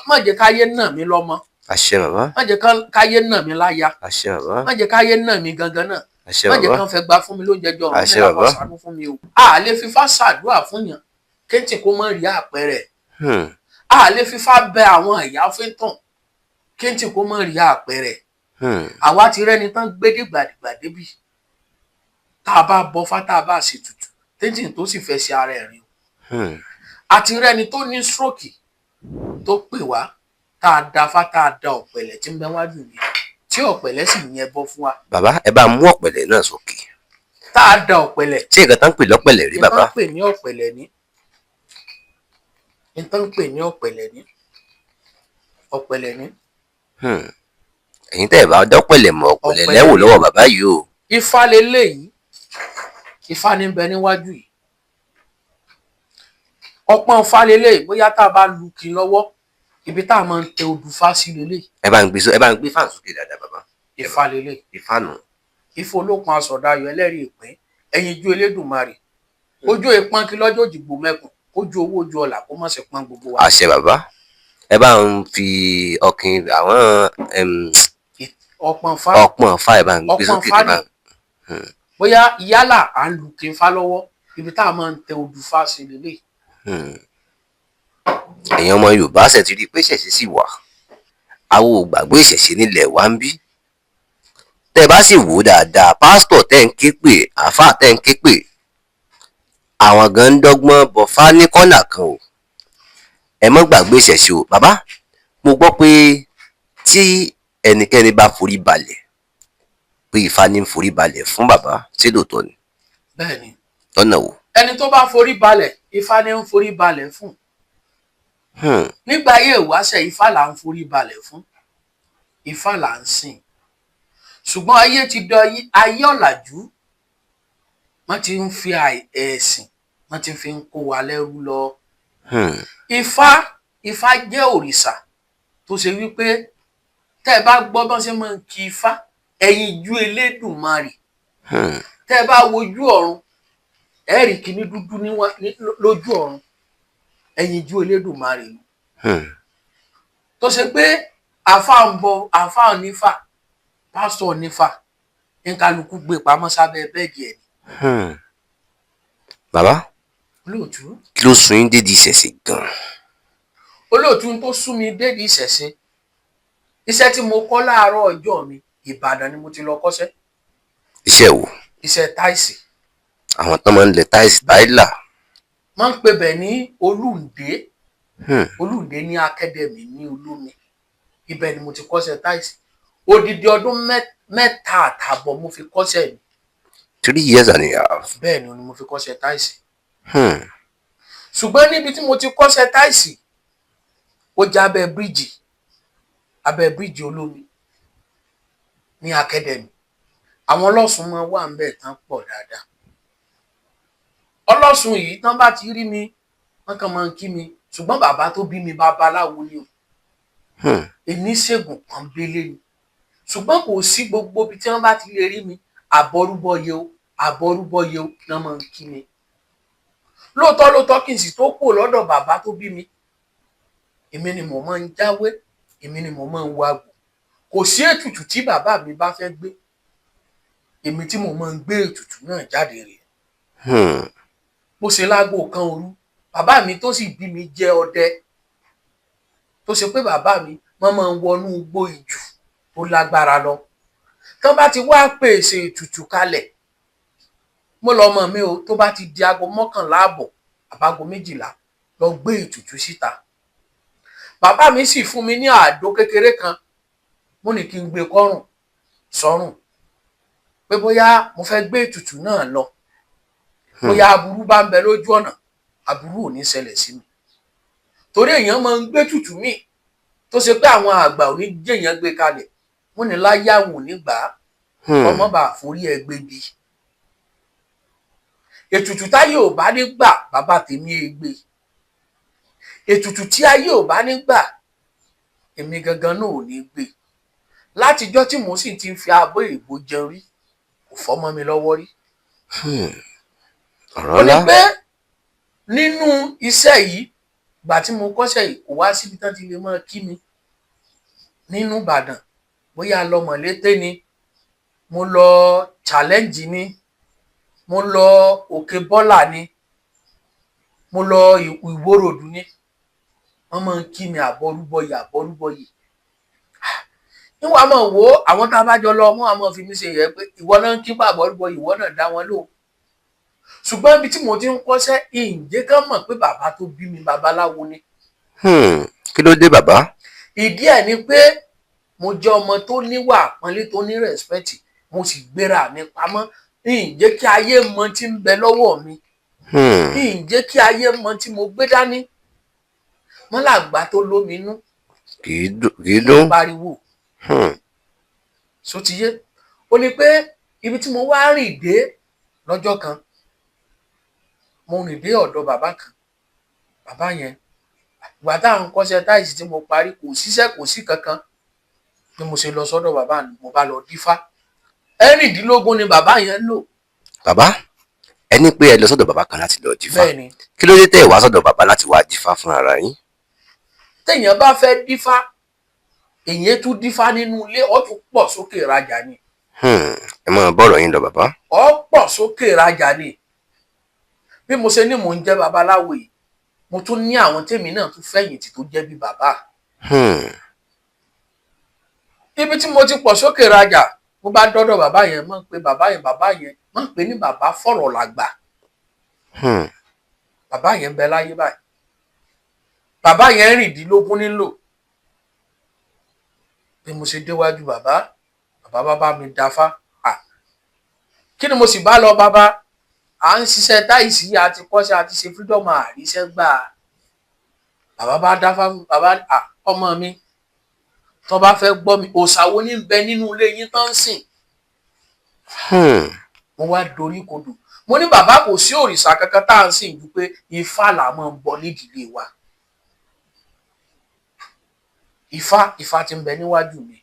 má jẹ́ káyé nà mí lọ́mọ. àṣẹ bàbá. má jẹ́ káyé nà mí láya. àṣẹ bàbá. má jẹ́ káyé nà mí gangan náà. àṣẹ má bàbá. jẹ́ kán fẹ́ gba fún mi lóúnjẹ jọ àṣẹ Ọ̀rúnmìlà bàbá. kó ṣàánú fún mi o. a lè fífá ṣàdúrà fún yàn kéńtì kó mọ rí àpẹẹrẹ. a lè fífá bẹ àwọn ìyá fún tàn kéńtì kó mọ rí àpẹẹrẹ. àwa ti rẹ́ni tán gbé dìgbàdìgbà débi tá a bá bọ fá tá a bá ṣe tutù téńtì tó sì fẹ́ ṣe ara ẹ̀ rìn o. àti rẹ́ni tó ní stroke tó pè wá tá a da fá tá a da ọ̀pẹ̀lẹ̀ tí ń bẹ wájú mi tí ọ̀pẹ̀lẹ̀ sì yẹn bọ́ fún wa. bàbá ẹ bá mú ọ̀pẹ̀lẹ̀ náà sókè. tá a da ọ̀pẹ̀lẹ̀. tí nǹkan tán ń pè lọ́pẹ̀lẹ̀ rí bàbá. nǹkan pè ní ọ̀pẹ̀lẹ̀ ní. nǹkan pè ní ọ̀pẹ̀lẹ̀ ní. ọ̀pẹ̀lẹ̀ ní. ẹ̀yin tẹ́ ẹ̀ bá dọ́pẹ̀lẹ̀ mọ́ ọ̀pẹ̀lẹ̀ lẹ́wò lọ́wọ́ bàbá yìí o. ifá leléyìí ifá ní bẹ níwájú yìí ọpọ́n ifá leléyìí bóyá tá a bá lu kí lọ́wọ́ ibi tá a máa ń tẹ odù fá sí leléyìí. ẹ bá ń gbé fáàn sókè dáadáa bàbá. ifá leléyìí. ifá nù. ifá olókun asọ̀dayọ̀ ẹlẹ́rìí ìpín ẹ̀yinjú Elédùmarè ojú ìpọ́n kí lọ́jọ́ òjìgbò mẹ́kùn kójú owó ojú ọ̀la kó má ṣe pọ́n gbogbo wa. àṣẹ bàbá ẹ bá ń fi ọkìn àwọn ọpọ́n fá ẹ bá ń gbé sókè dáadáa. bóyá yálà à ń lu kí n fá lọ́wọ́ ibi tá a máa ń tẹ odù fá sí leléyìí. èèyàn ọmọ Yorùbá ṣe ti rí i pé ìṣẹ̀ṣe sì wà àwọn ò gbàgbé ìṣẹ̀ṣe nílẹ̀ wa ń bí tẹ́ bá sì wò ó dáadáa pásítọ̀ tẹ́ ń ké pè àáfàá tẹ́ ń ké pè àwọn gan ń dọ́gbọ́n bọ̀fá ní kọ́nà kan o ẹ mọ́ gbàgbé ìṣẹ̀ṣe o bàbá mo gbọ́ pé tí ẹnikẹ́ni bá forí balẹ̀ pé Ifá ní forí balẹ̀ fún bàbá ṣé lóòótọ́ ni. bẹ́ẹ̀ni. lọ́nà wo. ẹni tó bá forí balẹ̀ Ifá ní ń forí balẹ̀ fún. nígbà ayé ìwáṣẹ̀ Ifá là ń forí balẹ̀ fún Ifá là ń sìn ṣùgbọ́n ayé ti dọ ayé ọ̀làjú wọ́n ti ń fi ẹ̀sìn wọ́n ti fi ń kó wa lẹ́rú lọ. Ifá jẹ́ òrìṣà tó ṣe wípé tẹ́ ẹ bá gbọ́ bọ́n ṣe máa ń kí Ifá ẹ̀yinjú Elédùmarè tẹ́ ẹ bá wojú ọ̀run ẹ rí kíní dúdú lójú ọ̀run ẹ̀yinjú Elédùmarè ni. tó ṣe pé àfáà ń bọ àfáà onífà pásítọ̀ onífà nkálukú gbé pamọ́ sábẹ́ bẹ́ẹ̀dì ẹ̀ ni. bàbá olóòtú. kí ló sún yín dédìí ìṣẹ̀ṣe gan-an. olóòtú tó sún mi dédìí ìṣẹ̀ṣe iṣẹ́ tí mo kọ́ láàárọ̀ ọjọ́ mi Ìbàdàn ni mo ti lọ kọ́ṣẹ́. iṣẹ́ wo. iṣẹ́ táìsì. àwọn tó máa ń lẹ táìsì táìlà. máa ń pè bẹ̀ ní Olúǹdé Olúǹdé ní akadẹ́mì ní Olómi ibẹ̀ ni mo ti kọ́ṣẹ́ táìsì odidi ọdún mẹ́ta àtààbọ̀ mo fi kọ́ṣẹ́ mi. 3 years and a half. bẹ́ẹ̀ ni mo fi kọ́ṣẹ́ táìsì. ṣùgbọ́n níbi tí mo ti kọ́ṣẹ́ táìsì ó jẹ́ abẹ́ bíríìjì Olómi ní akadẹ́mì àwọn ọlọ́sùn máa wà ń bẹ̀ tán pọ̀ dáadáa Ọlọ́sùn yìí tán bá ti rí mi wọ́n kàn máa ń kí mi ṣùgbọ́n bàbá tó bí mi babaláwo ni o oníṣègùn pọ́nbélé ni ṣùgbọ́n kò sí gbogbo ibi tí wọ́n bá ti lè rí mi àbọrúbọyè o àbọrúbọyè o ni wọ́n máa ń kí mi. Lóòótọ́ kí n sì tó kúrò lọ́dọ̀ bàbá tó bí mi èmi ni mo máa ń jáwé èmi ni mo máa ń wágbò kò sí ètùtù tí bàbá mi bá fẹ́ gbé èmi tí mo máa ń gbé ètùtù náà jáde rèé. Bó ṣe láago kan òru bàbá mi tó sì bí mi jẹ́ ọdẹ tó ṣe pé bàbá mi wọ́n máa ń wọnú igbó ìjù tó lágbára lọ tán bá ti wá pèsè ètùtù kalẹ̀ mo lọmọ mi o tó bá ti di aago 11 àbọ̀ àbágo 12 lọ gbé ètùtù síta. Bàbá mi sì fún mi ní àdó kékeré kan mo ní kí n gbé kọ́rùn sọ́rùn pé bóyá mo fẹ́ gbé ètùtù náà lọ bóyá aburú bá ń bẹ lójú ọ̀nà aburú ò ní ṣẹlẹ̀ sí mi torí èèyàn máa ń gbé ètùtù míì tó ṣe pé àwọn àgbà ò ní jẹ́yàn gbé kalẹ̀ wọ́n ní láyé àwọn ò ní gbà á ọmọ bá forí ẹ gbé bí. Ètùtù táyé ò bá ní gbà bàbá tèmi ẹ gbé ètùtù tí ayé ò bá ní gbà èmi gangan náà ò ní gbé látijọ́ tí mo sì ti ń fi abọ́ èèbó jẹun rí kò fọ́mọ́ mi lọ́wọ́ rí. Ó ní pé nínú iṣẹ́ yìí ìgbà tí mo kọ́ṣẹ́ yìí kò wá síbi tán ti lè máa kí mi nínú Ìbàdàn bóyá lọ Mọ̀lété ni mo lọ Challenge ni mo lọ Òkè Bọ́là ni mo lọ Ìwó Road ni wọ́n máa ń kí mi àbọrúbọyè níwọ̀n àmọ́ wo àwọn tá a bá jọ lọ ọmọ àmọ́ fi mí ṣe yẹ pé ìwọ náà ń kí pa àbọrúbọyè ìwọ náà dá wọn lóhùn ṣùgbọ́n ibi tí mo ti ń kọ́ṣẹ́ ìǹjẹ́ ká mọ̀ pé bàbá tó bí mi babaláwo ni. Kí ló dé bàbá? Ìdí ẹ̀ ni pé mo jẹ́ ọmọ tó níwà àpọ́nlé tó ní rẹ̀spẹ̀tì mo sì gbéra mi pamọ́ ìǹjẹ́ kí ayé mọ tí ń bẹ lọ́wọ́ mi ìǹjẹ́ kí ayé mọ tí mo gbé dání wọ́n làgbà tó lómi inú kì í dún pariwo so ti yé ó ní pé ibi tí mo wá rìn dé lọ́jọ́ kan mo rìn dé ọ̀dọ̀ bàbá kan bàbá yẹn ìgbà táwọn kọ́ṣẹ́ táìsì tí mo parí kò síṣẹ́ kò sí kankan ni mo ṣe lọ sọ́dọ̀ bàbá mi mo bá lọ dífá 16 ni bàbá yẹn lò. Bàbá ẹni pé ẹ lọ sọ́dọ̀ bàbá kan láti lọ dífá bẹ́ẹ̀ni kí ló dé tẹ́ ẹ wá sọ́dọ̀ bàbá láti wá dífá fún ara yín. téèyàn bá fẹ́ dífá èyàn tún dífá nínú ilé ó tún pọ̀ sókè rajà ni. Ẹ máa bọ̀rọ̀ yín lọ bàbá. ó pọ̀ sókè rajà ni bí mo ṣe ní mò ń jẹ́ babaláwo yìí mo tún ní àwọn tèmi náà tún fẹ̀yìntì tó jẹ́ bí bàbá. Ibi tí mo ti pọ̀ sókè rajà mo bá dọ́dọ̀ bàbá yẹn mọ̀ pé bàbá yẹn mọ̀ pé ní bàbá fọ̀rọ̀ làgbà. Bàbá yẹn ń bẹ láyé báyìí bàbá yẹn 16 nílò bí mo ṣe déwájú bàbá bá mi dáfá kí ni mo sì bá lọ bàbá à ń ṣiṣẹ́ táìsì àti kọ́ṣẹ́ àti ṣe freedom àríṣẹ́ gbà bàbá bá dáfá bàbá ọmọ mi tó bá fẹ́ gbọ́ mi òòṣàwò ní bẹ nínú ilé yín tán sìn. Mo wá dorí kodò mo ní bàbá kò sí òrìṣà kankan tá à ń sìn ju pé Ifá là máa ń bọ nídìílé wa. Ifá tí ń bẹ níwájú mi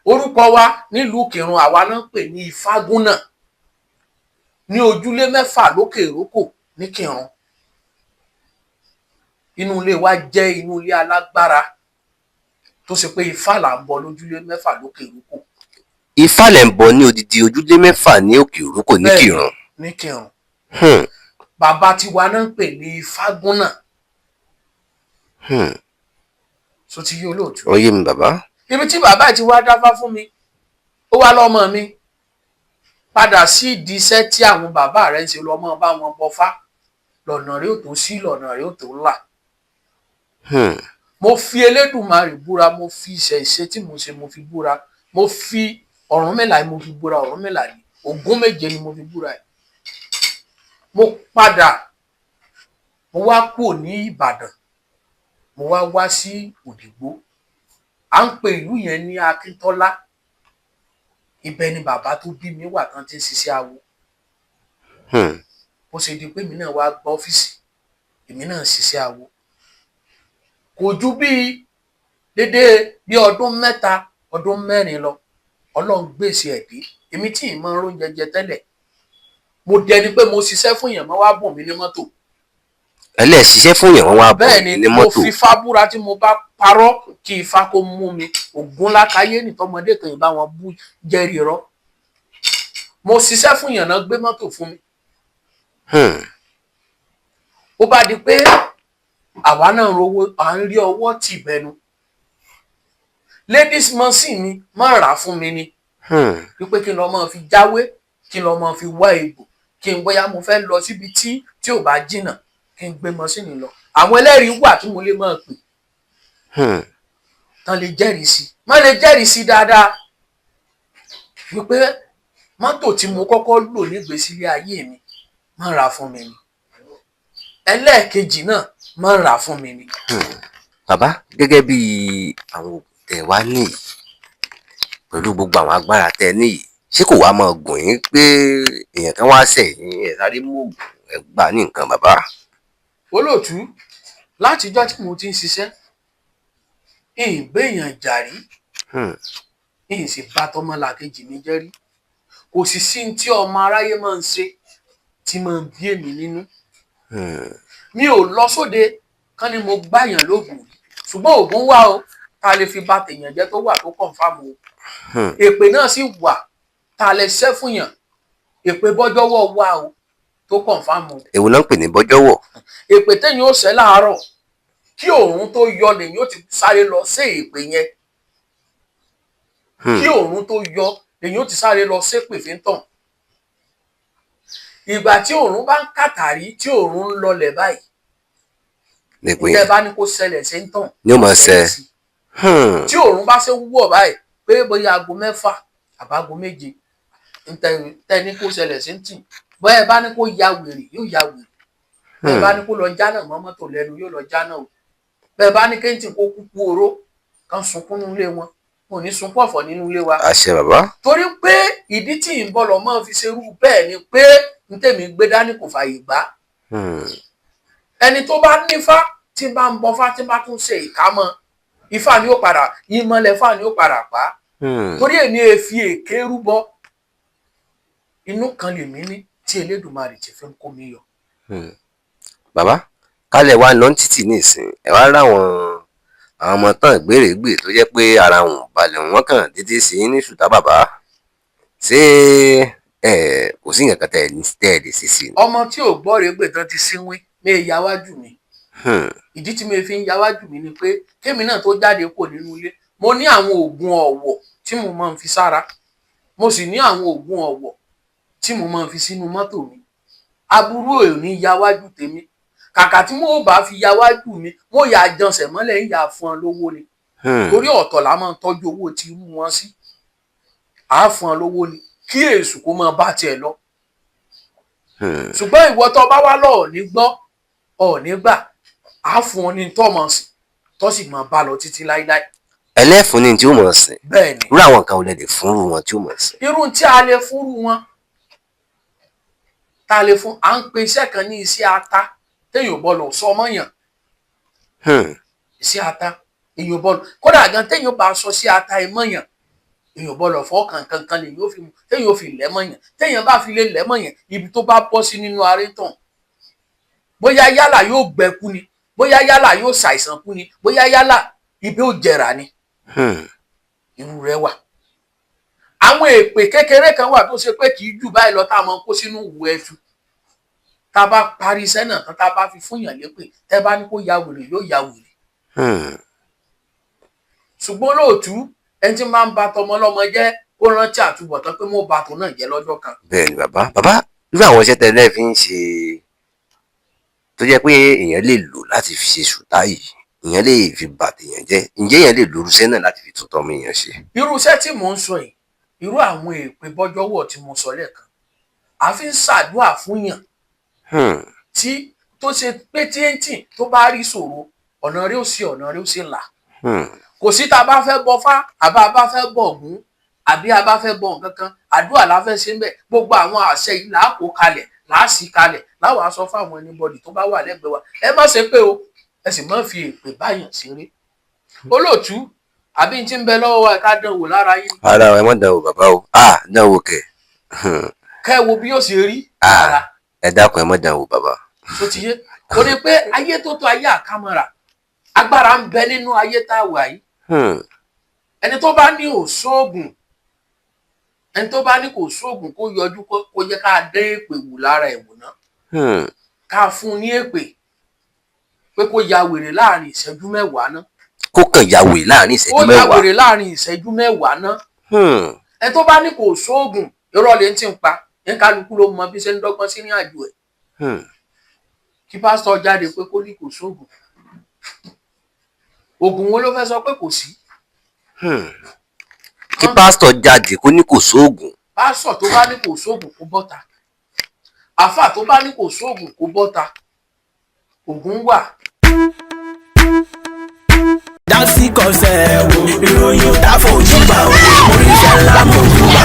orúkọ wa nílùú Ìkìrun àwa náà pè ní Ifágúnnà ní ojúlé 6 lókè ìrókò ní Ìkìrun inú ilé wa jẹ́ inú ilé alágbára tó ṣe pé Ifá là ń bọ lójúlé 6 lókè ìrókò. Ifá lẹ̀ ń bọ ní odidi ojúlé 6 ní òkè ìrókò ní Ìkìrun. ní Ìkìrun bàbá tiwa náà pè ní Ifágúnnà. So ti yí olóòtú. Ó yé mi bàbá. Ibi tí bàbá ti wá dáfá fún mi ó wá lọ́mọ mi padà sí ìdí iṣẹ́ tí àwọn bàbá rẹ̀ ń ṣe lọ́mọ bá wọn bọfá lọ́nà rẹ̀ ò tó sí lọ́nà rẹ̀ ò tó là. Mo fi Elédùmarè búra mo fi ìṣẹ̀ṣe tí mo ṣe mo fi búra mo fi Ọ̀rúnmìlà mo fi búra Ọ̀rúnmìlà ni Ògún méje ni mo fi búra ẹ̀. Mo padà mo wá kúrò ní Ìbàdàn mo wá sí Òdìgbò à ń pe ìlú yẹn ní Akíntọ́lá ibẹ̀ ni bàbá tó bí mi wà tán tí ń ṣiṣẹ́ awo. bó ṣe di pé èmi náà wá gba ọ́fíìsì èmi náà ṣiṣẹ́ awo kò ju bí ọdún 3 ọdún 4 lọ Ọlọ́run gbèsè ẹ̀dí èmi tí ì máa ń rún jẹjẹ tẹ́lẹ̀ mo dẹni pé mo ṣiṣẹ́ fún èèyàn mọ́ wá bùn mí ní mọ́tò. ṣiṣẹ́ fún èèyàn wọ́n wá bùn mí ní mọ́tò. bẹ́ẹ̀ ni mo fi fábúra tí mo bá parọ́ kí ifá kó mú mi ògún lákàyé nìtọ́mọdé kan ìbá wọn bú jẹ́rìí rọ́ mo ṣiṣẹ́ fún èèyàn náà gbé mọ́tò fún mi. ó bá di pé àwa náà à ń rí ọwọ́ tì bẹnu ladies machine mi máa rà fún mi ni wípé kí n lọ máa fi jáwé kí n lọ máa fi wá egbò kí n bóyá mo fẹ́ lọ síbi tí ò bá jìnnà kí n gbé machine lọ àwọn ẹlẹ́rìí wà tí mo lè máa pè tán lè jẹ́rìí sí má lè jẹ́rìí sí dáadáa wípé mọ́tò tí mo kọ́kọ́ lò nígbèsílẹ̀ ayé mi máa rà fún mi ni ẹlẹ́ẹ̀kejì náà máa rà fún mi ni. bàbá gẹ́gẹ́ bí àwọn oògùn tẹ́ wá níyì pẹ̀lú gbogbo àwọn agbára tẹ́ níyì ṣé kò wá máa gùn yín pé èèyàn kan wá sẹ́yìn ẹ̀ sáré mú oògùn ẹ̀ gbà ní nǹkan bàbá. olóòtú látijọ́ tí mo ti ń ṣiṣẹ́ ìgbéyàn jàrí sì bá tọmọlàkejì mi jẹ́ rí kò sì sí tí ọmọ aráyé máa ń ṣe tí máa ń bí èmi nínú. mi ò lọ sóde kán ni mo gbàyàn lóògùn ṣùgbọ́n oògùn wà o tá a lè fi bà tèèyàn jẹ́ tó wà tó kọ̀ǹfàmù o èpè náà sì wà tá a lè ṣẹ́ fún yàn èpè bọ́jọ́wọ́ wà o tó kọ̀ǹfàmù. èwo náà ń pè ní bọ́jọ́wọ́. èpè téèyàn ó ṣẹ́ láàárọ̀ kí òòrùn tó yọ lèyìn ó ti sáré lọ sí èpè yẹn kí òòrùn tó yọ lèyìn ó ti sáré lọ sépè fi ń tàn ìgbà tí òòrùn bá ń kàtàrí tí òòrùn ń lọlẹ̀ báyìí ìtẹ́ bá ní kó ṣẹlẹ̀ sí ń tàn ni ó máa ṣẹ tí òòrùn bá ṣe wúwọ̀ báyìí pé bóyá aago 6 àbágo 7 tẹ́ ní kó ṣẹlẹ̀ sí ń tì bóyá ẹ bá ní kó ya wèrè yóò ya wèrè bẹ́ẹ̀ bá ní kó lọ jánà mọ́ mọ́tò lẹ́nu yóò lọ jánà o bẹ́ẹ̀ bá ní kéńtì kó kúkú oró kan sunkún nínú ilé wọn ò ní sunkún ọ̀fọ̀ nínú ilé wa. àṣẹ bàbá. torí pé ìdí tí ń bọ̀ lọ mọ́ fi ṣerú bẹ́ẹ̀ ni pé n tèmi gbé dání kò fààyè gbà. ẹni tó bá nífá tí bá ń bọfá tí bá tún ṣe ìkámọ́ ifá ni ó padà ìmọ̀lẹ̀ fá ni ó padà pa. torí èmi èfi èké rúbọ inú kan lèmi ní tí Elédùmarè ti fi ń kó mi yọ. bàbá kálẹ̀ wá lọ títì nísìn ẹ wá ráwọn àwọn ọmọ tán gbèrègbè tó jẹ́ pé ara wọn balẹ̀ wọn kàn dédé sí ní ṣùtá bàbá ṣé kò sí nǹkan tẹ́ ẹ lè ṣe sí i. ọmọ tí ò gbọ́ rèégbè tán ti sínwín mi yáwájú mi ìdí tí mi fi ń yáwájú mi ni pé kémi náà tó jáde kò nínú ilé mo ní àwọn oògùn ọ̀wọ̀ tí mo máa ń fi sára mo sì ní àwọn oògùn ọ̀wọ̀ tí mo máa ń fi sínú mọ́tò mi aburú ò ní yáwájú tèmi kàkà tí mo bá fi yáwájú mi mo yà jànsẹ̀ mọ́lẹ̀ ń yà fún ọ lówó ni torí ọ̀tọ̀ la máa ń tọ́jú owó tí irú wọn sí àá fún ọ lówó ni kí èṣù kó máa bá tiẹ̀ lọ ṣùgbọ́n ìwọ tó bá wá lọ́ọ̀ ní gbọ́ ọ̀ ní gbà á fún ọ ní tọ́mọ̀sì tó sì máa bá lọ títí láíláí. ẹlẹ́fun ni tí ó mọ̀ sìn. bẹ́ẹ̀ ni irú àwọn nǹkan ò lè lè fúnrú wọn tí ó mọ̀ sìn. irú tí a lè fúnrú wọn tá a lè fún à ń pe iṣẹ́ kan ní iṣẹ́ ata téèyàn bọ́ọ̀lù sọ ọmọ yàn iṣẹ́ ata èèyàn bọ́ọ̀lù kódà gan téèyàn bá sọ sí ata ẹ mọ̀yàn èèyàn bọ́ọ̀lù ọ̀fọ́ kankan lè yóò fi mu téèyàn ò fi lẹ́mọ̀yàn téèyàn bá fi lè lẹ́mọ̀yàn ibi tó bá bọ́ sí nínú aré tàn bóyá yálà yóò gbẹ́kú ni bóyá yálà yóò ṣàìsàn kú ni bóyá yálà ibi ò jẹrà ni irú rẹ̀ wà. àwọn èpè kékeré kan wà tó ṣe pé kì í jù báyìí lọ tá a máa kó sínú ìwé ẹ̀fù tá a bá parí iṣẹ́ náà tán tá a bá fi fún yàn lépè tẹ́ bá ní kó ya wèrè yóò ya wèrè. ṣùgbọ́n lóòtú ẹni tí máa ń ba tọmọ lọ́mọ jẹ́ kó rántí àtúbọ̀tán pé mo bá tó náà jẹ́ lọ́jọ́ kan. bẹ́ẹ̀ ni bàbá irú àwọn iṣẹ́ tẹ́lẹ̀ fi ń ṣe tó jẹ́ pé èèyàn lè lò láti fi ṣe ṣùtá yìí èèyàn lè fi bà tèèyàn jẹ́ ǹjẹ́ èèyàn lè lo irúṣẹ́ náà láti fi tún tọmọ èèyàn ṣe. irúṣẹ́ tí mò ń sọ yìí irú àwọn èpè bọ́jọ́wọ́ tí mo sọ lẹ́ẹ̀kan àfi ń ṣàdúrà fún yàn tí tó ṣe pé tíntìn tó bá rí ṣòro ọ̀nà rí ó sì ọ̀nà rí ó sì là kò sí tá a bá fẹ́ bọ fá àbá a bá fẹ́ bọ Ògún àbí a bá fẹ́ bọ nǹkan kan àdúrà la fẹ́ ṣe ń bẹ̀ gbogbo àwọn àṣẹ yìí là á kó kalẹ̀ láàsì kalẹ̀ láwọn aṣọ fáwọn anybody tó bá wà lẹ́gbẹ̀ẹ́ wa ẹ má ṣe pé o ẹ sì má fi èpè báyàn ṣeré olóòtú àbí n tí ń bẹ lọ́wọ́ wa ká dán wò lára yín. ara ẹ mọ̀ dán wò bàbá o dán wò kẹ̀. kẹ́ ẹ wo bí yóò ṣe rí ara. ẹ dákun ẹ mọ̀ dán wò bàbá. tó ti yé torí pé ayé tó tó ayé àkámọ́ra agbára ń bẹ nínú ayé tá a wà yìí. ẹni tó bá ní òṣoògùn ẹni tó bá ní kò sóògùn kó yọjú kó jẹ́ ká dé èpè wù lára ẹ̀ wò ná ká fún un ní èpè pé kó ya wèrè láàrin ìṣẹ́jú mẹ́wàá ná. kó kàn ya wèrè láàrin ìṣẹ́jú mẹ́wàá. kó ya wèrè láàrin ìṣẹ́jú mẹ́wàá ná. ẹni tó bá ní kò sóògùn irọ́ lè ti ń pa ní kálukú ló mọ bí ṣe ń dọ́gbọ́n sí ní àjò ẹ̀. kí pásítọ̀ jáde pé kó ní kò sóògùn oògùn wo ló fẹ́ sọ pé kò sí. kí pásítọ̀ jáde kó ní kò sóògùn. pásítọ̀ tó bá ní kò sóògùn kó bọ́ta àfà tó bá ní kò sóògùn kó bọ́ta oògùn wà. Dapsy Concept ìròyìn dáfojú bá oríṣẹ́ ńlá mojú bá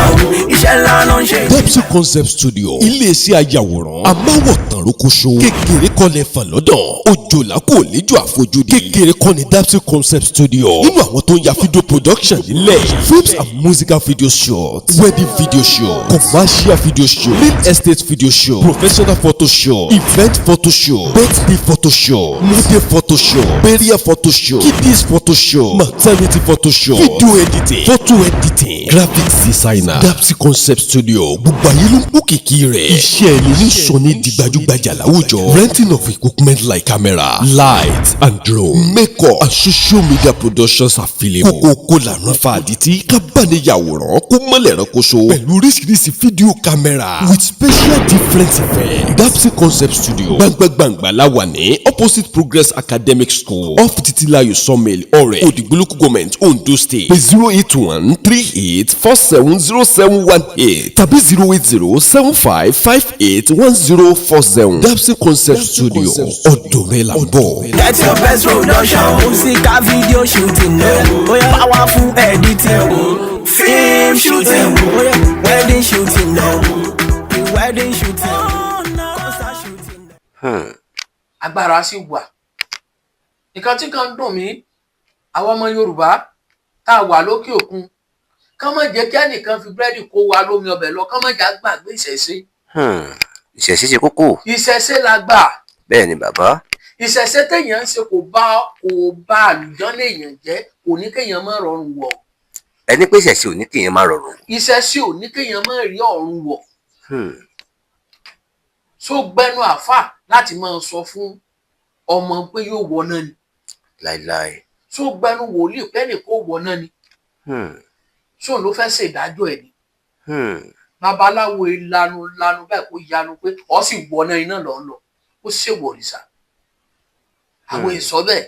iṣẹ́ ńlá náà ń ṣe. Dapsy Concept Studio iléeṣẹ́ ayàwòrán amáwòtán rókóṣó kékeré kọ́lẹ̀ fàn lọ́dọ̀ òjòlá kò léjò àfojúdi kékeré kọ́ ni Dapsy Concept Studio nínú àwọn tó ń ya video production nílẹ̀ films and musical video shots wedding video show commercial video show real estate video show professional photo show event photo show birthday photo show model photo show burial photo show kiddies photo show maternity photo show video editing photo editing graphics designer Dapsy Concept Studio gbogbo ayé ló ń kó kìkì rẹ̀ iṣẹ́ ẹni ní sọ ní di gbajúgbajà láwùjọ renting of equipment like camera light and drone makeup and social media productions available kókó làrán fàdítì kábàániyàwòrán kó mọ́lẹ̀ ránkoṣo pẹ̀lú oríṣiríṣi fídíò camera with special different effects Dapsy Concept Studio gbàngbàngbà láwà ní opposite Progress Academic School off Titilayo Sawmill ọ̀rẹ́ Òdìgbòlùkù Government Ondo State pé 08138470718 tàbí 08075581047 Dapsy Concept Studio ọ̀dọ̀ rẹ̀ là ń bọ̀. Get your best production musical video shooting powerful editing film shooting wedding shooting wedding shooting concert shooting. agbára sì wà nǹkan tí kan dùn mí àwọn ọmọ Yorùbá tá a wà lókè òkun kán má jẹ́ kí ẹnìkan fi búrẹ́dì kó wa lómi ọbẹ̀ lọ kán má jẹ́ àgbàgbé ìṣẹ̀ṣe. ìṣẹ̀ṣe ṣe kókó. ìṣẹ̀ṣe la gbà. bẹ́ẹ̀ ni bàbá. ìṣẹ̀ṣe téèyàn ń ṣe kò bá àlùjọ́nà èèyàn jẹ́ kò ní kéèyàn má rọrùn wọ̀. ẹni pé ìṣẹ̀ṣe ò ní kéèyàn má rọrùn. ìṣẹ̀ṣe ò ní kéèyàn má rí ọ̀run wọ̀. so gbẹnu àfà láti máa sọ fún ọmọ pé yóò wọ náà ni. láíláí. so gbẹnu wòlíì pẹ́ẹ́nì kó wọ náà ni. so ló fẹ́ ṣèdájọ́ ẹ̀ ni. babaláwo lanu báyìí kó yanu pé ọ sì wọ náà iná lọ lọ ó ṣèwòrìṣà àwọn èso bẹ́ẹ̀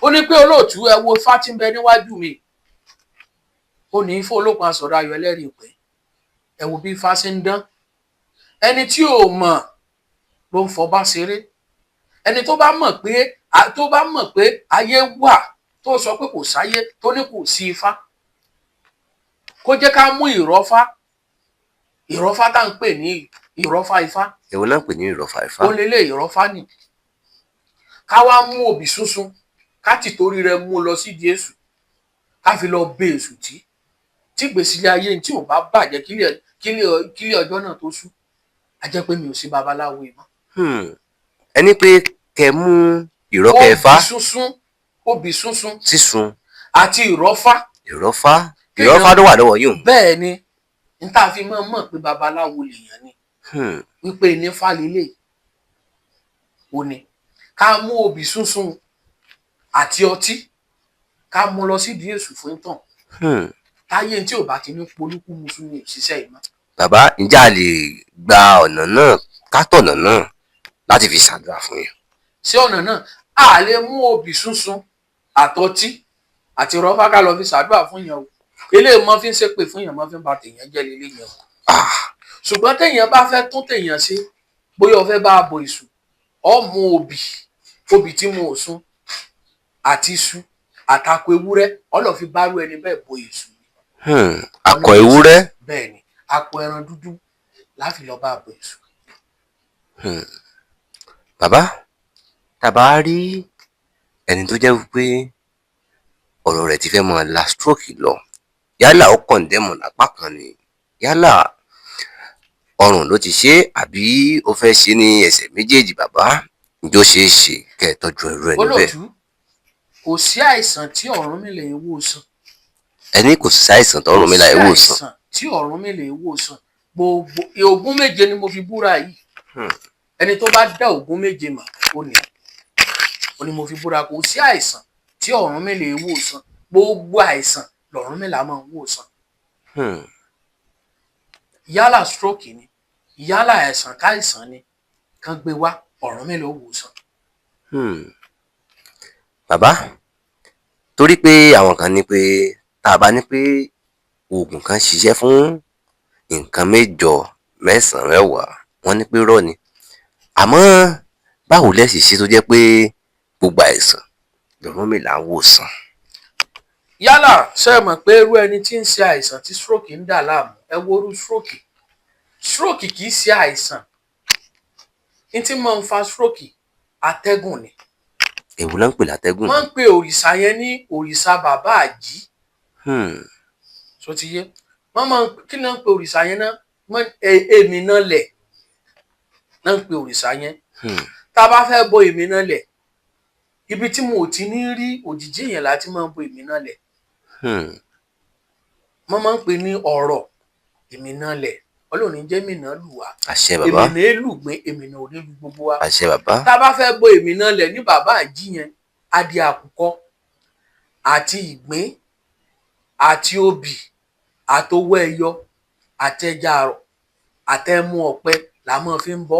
ó ní pé olóòtú ẹ wo ifá tí ń bẹ níwájú mi ó ní ifá olókun asọ̀rọ̀ ayọ̀ ẹlẹ́rìí pé ẹ wo bí ifá ṣe ń dán ẹni tí ò mọ̀ ló ń fọba ṣeré ẹni tó bá mọ̀ pé ayé wà tó sọ pé kò sáyé tó ní kò sí ifá kó jẹ́ ká mú ìrọ́fá tá à ń pè ní ìrọ́fá ifá. èwo náà ń pè ní ìrọ́fá ifá. ó lélẹ̀ ìrọ́fá nì ká wá mú òbí sunsun ká ti torí rẹ̀ mú lọ sí di èṣù ká fi lọ bẹ èṣù tí gbèsè ayé tí ò bá bàjẹ́ kílẹ̀ ọjọ́ náà tó sú a jẹ́ pé mi ò sí babaláwo yìí mọ́. ẹni pé kẹ mú ìrọ́kẹ́ ifá òbí sunsun sísun àti ìrọ́fá ló wà lọ́wọ́ yìí. bẹ́ẹ̀ ni n tá a fi mọ̀ pé babaláwo lèèyàn ni wípé ní fálilé ò ní ká mú òbí sunsun àti ọtí ká mú lọ sí di èṣù fún ìtàn táyé tí ò bá ti ní polúkú mùsùlùmí òṣìṣẹ́ ìmọ̀. bàbá ǹjẹ́ a lè gba ọ̀nà náà ká tọ̀nà náà láti fi ṣàdúrà fún yín. sí ọ̀nà náà a lè mú òbí sunsun àtọtí àti rọ́fà ká lọ fi ṣàdúrà fún yẹn o eléyìí mọ́ fi ń ṣépè fún yẹn mọ́ fi ń ba tèèyàn jẹ́ lélẹ́ yẹn o. ṣùgbọ́n téèyàn bá fẹ́ tún tèèyàn ṣe bóyá o fẹ́ bá a bọ èṣù ọ mú òbí tí mo sún àti iṣu àtakò ewúrẹ́ ọ lọ fi bárú ẹni bẹ́ẹ̀ bọ èṣù. akọ ewúrẹ́. bẹ́ẹ̀ ni akọ ẹran dúdú láfi lọ bá àbọ̀ èṣù. bàbá tàbá rí ẹni tó jẹ́ wípé ọ̀rọ̀ rẹ̀ ti fẹ́ mọ́ la stroke lọ yálà ó kọ̀ǹdẹ́mù lápá kan ni yálà ọrùn ló ti ṣe àbí ó fẹ́ ṣe ní ẹsẹ̀ méjèèjì bàbá ǹjọ́ ṣeé ṣe kẹ́ ẹ tọ́jú ẹrú ẹni bẹ́ẹ̀. olóòtú kò sí àìsàn tí Ọ̀rúnmìlà ń wòsàn. ẹni kò sí àìsàn tó Ọ̀rúnmìlà ń wòsàn. kò sí àìsàn tí Ọ̀rúnmìlà ń wòsàn. gbogbo Ògún méje ni mo fi búra yìí. ẹni tó bá dá Ògún méje mà ó ní mo fi búra. kò sí àìsàn tí Ọ̀rúnmìlà ń wòsàn. gbogbo àìsàn l'Ọ̀rúnmìlà máa ń wòsàn. yálà stroke ni yálà àìsàn káìsàn ni kàn gbé wá Ọ̀rúnmìlà ó wòsàn. bàbá torí pé àwọn kan ní pé tá a bá ní pé oògùn kan ṣiṣẹ́ fún nǹkan mẹ́jọ mẹ́sàn-án mẹ́wàá wọ́n ní pé rọ́ ni àmọ́ báwo lẹ́sìn ṣe tó jẹ́ pé gbogbo àìsàn l'Ọ̀rúnmìlà ń wòsàn. yálà ṣe é mọ̀ pé irú ẹni tí ń ṣe àìsàn tí stroke ń dà láàmú ẹ wo irú stroke kì í ṣe àìsàn ní tí máa ń fa stroke atẹ́gùn ni. èwo ló ń pè látẹ́gùn. wọ́n ń pe òrìṣà yẹn ní òrìṣà bàbá àjí. so ti yé wọ́n máa ń kí ló ń pe òrìṣà yẹn náà èmi náà lẹ̀ náà ń pe òrìṣà yẹn. tá a bá fẹ́ bọ èmi náà lẹ̀ ibi tí mo ti ní rí òjìji yẹn láti máa ń bọ èmi náà lẹ̀. wọ́n máa ń pè ní ọ̀rọ̀ èmi náà lẹ̀ Ọlọ́run jẹ́ èmi náà lù wá. àṣẹ bàbá. èmi náà lù gbé èmi náà ò ní lu gbogbo wa. àṣẹ bàbá. tá a bá fẹ́ bọ èmi náà lẹ̀ ní bàbá àjí yẹn adìẹ àkùkọ àti ìgbín àti obì àtowó ẹyọ àtẹja àrọ̀ àtẹmu ọ̀pẹ là máa fi ń bọ.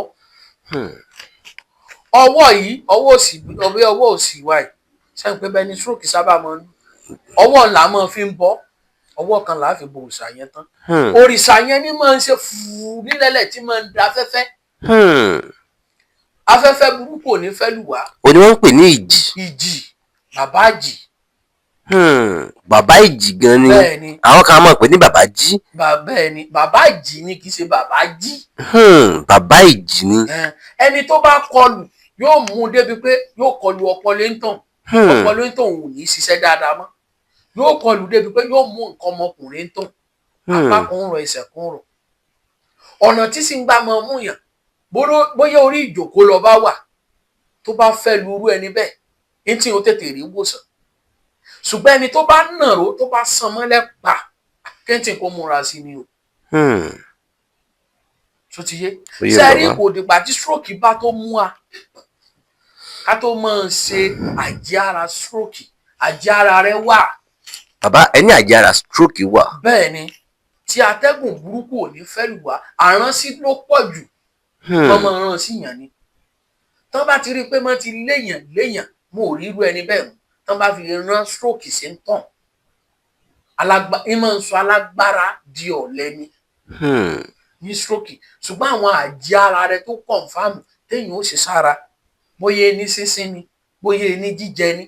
ọwọ́ yìí ọwọ́ òsì wa yìí sẹ́yìn pé bẹ́ẹ̀ ni stroke sábà máa ń ọwọ́ là máa fi ń bọ ọwọ́ kan là á fi bo òrìṣà yẹn tán. òrìṣà yẹn ni máa ń ṣe fùú nílẹ̀lẹ̀ tí máa ń da afẹ́fẹ́. afẹ́fẹ́ burúkú ò ní fẹ́ lù wá. ó ní wọ́n ń pè ní ìjì. ìjì bàbá àjì. bàbá ìjì gan ni bẹ́ẹ̀ni àwọn kan máa pè ní bàbá jí. bẹ́ẹ̀ni bàbá ìjì ni kì í ṣe bàbá jí. bàbá ìjì ni. ẹni tó bá kọlù yóò mú un débi pé yóò kọlù ọpọlọ ìtàn ọpọlọ ìtàn ò ní ṣiṣẹ́ dáadáa mọ́ yóò kọlù débi pé yóò mú nǹkan ọmọkùnrin ìtàn apá kan ń rọ ẹsẹ̀ kan rọ ọ̀nà tí sì ń gbà máa mú yàn bóyá orí ìjòkó lọ bá wà tó bá fẹ́ lu irú ẹni bẹ́ẹ̀ ní tí o tètè rí wòsàn ṣùgbọ́n ẹni tó bá nàró tó bá san mọ́lẹ̀ pa kéńtì kó múra sí ni o. tó ti yé sẹ́ẹ̀rí kò dìgbà tí stroke bá tó mú wa ká tó máa ṣe àjẹára stroke àjẹára rẹ wà. bàbá ẹni àjẹára stroke wà. bẹ́ẹ̀ ni tí atẹ́gùn burúkú ò ní fẹ́ lù wá àránsí ló pọ̀ jù wọ́n máa rán sí yàn ni tán bá ti rí i pé wọ́n ti léèyàn mo ò rí irú ẹni bẹ́ẹ̀ mú tán bá fi rán stroke sí ń tàn ìmọ̀ ń sọ alágbára di ọ̀lẹ ni ní stroke ṣùgbọ́n àwọn àjẹára rẹ tó kọ̀ǹfàmù téèyàn ó ṣe sára bóyá ẹni sínsín ni bóyá ẹni jíjẹ ni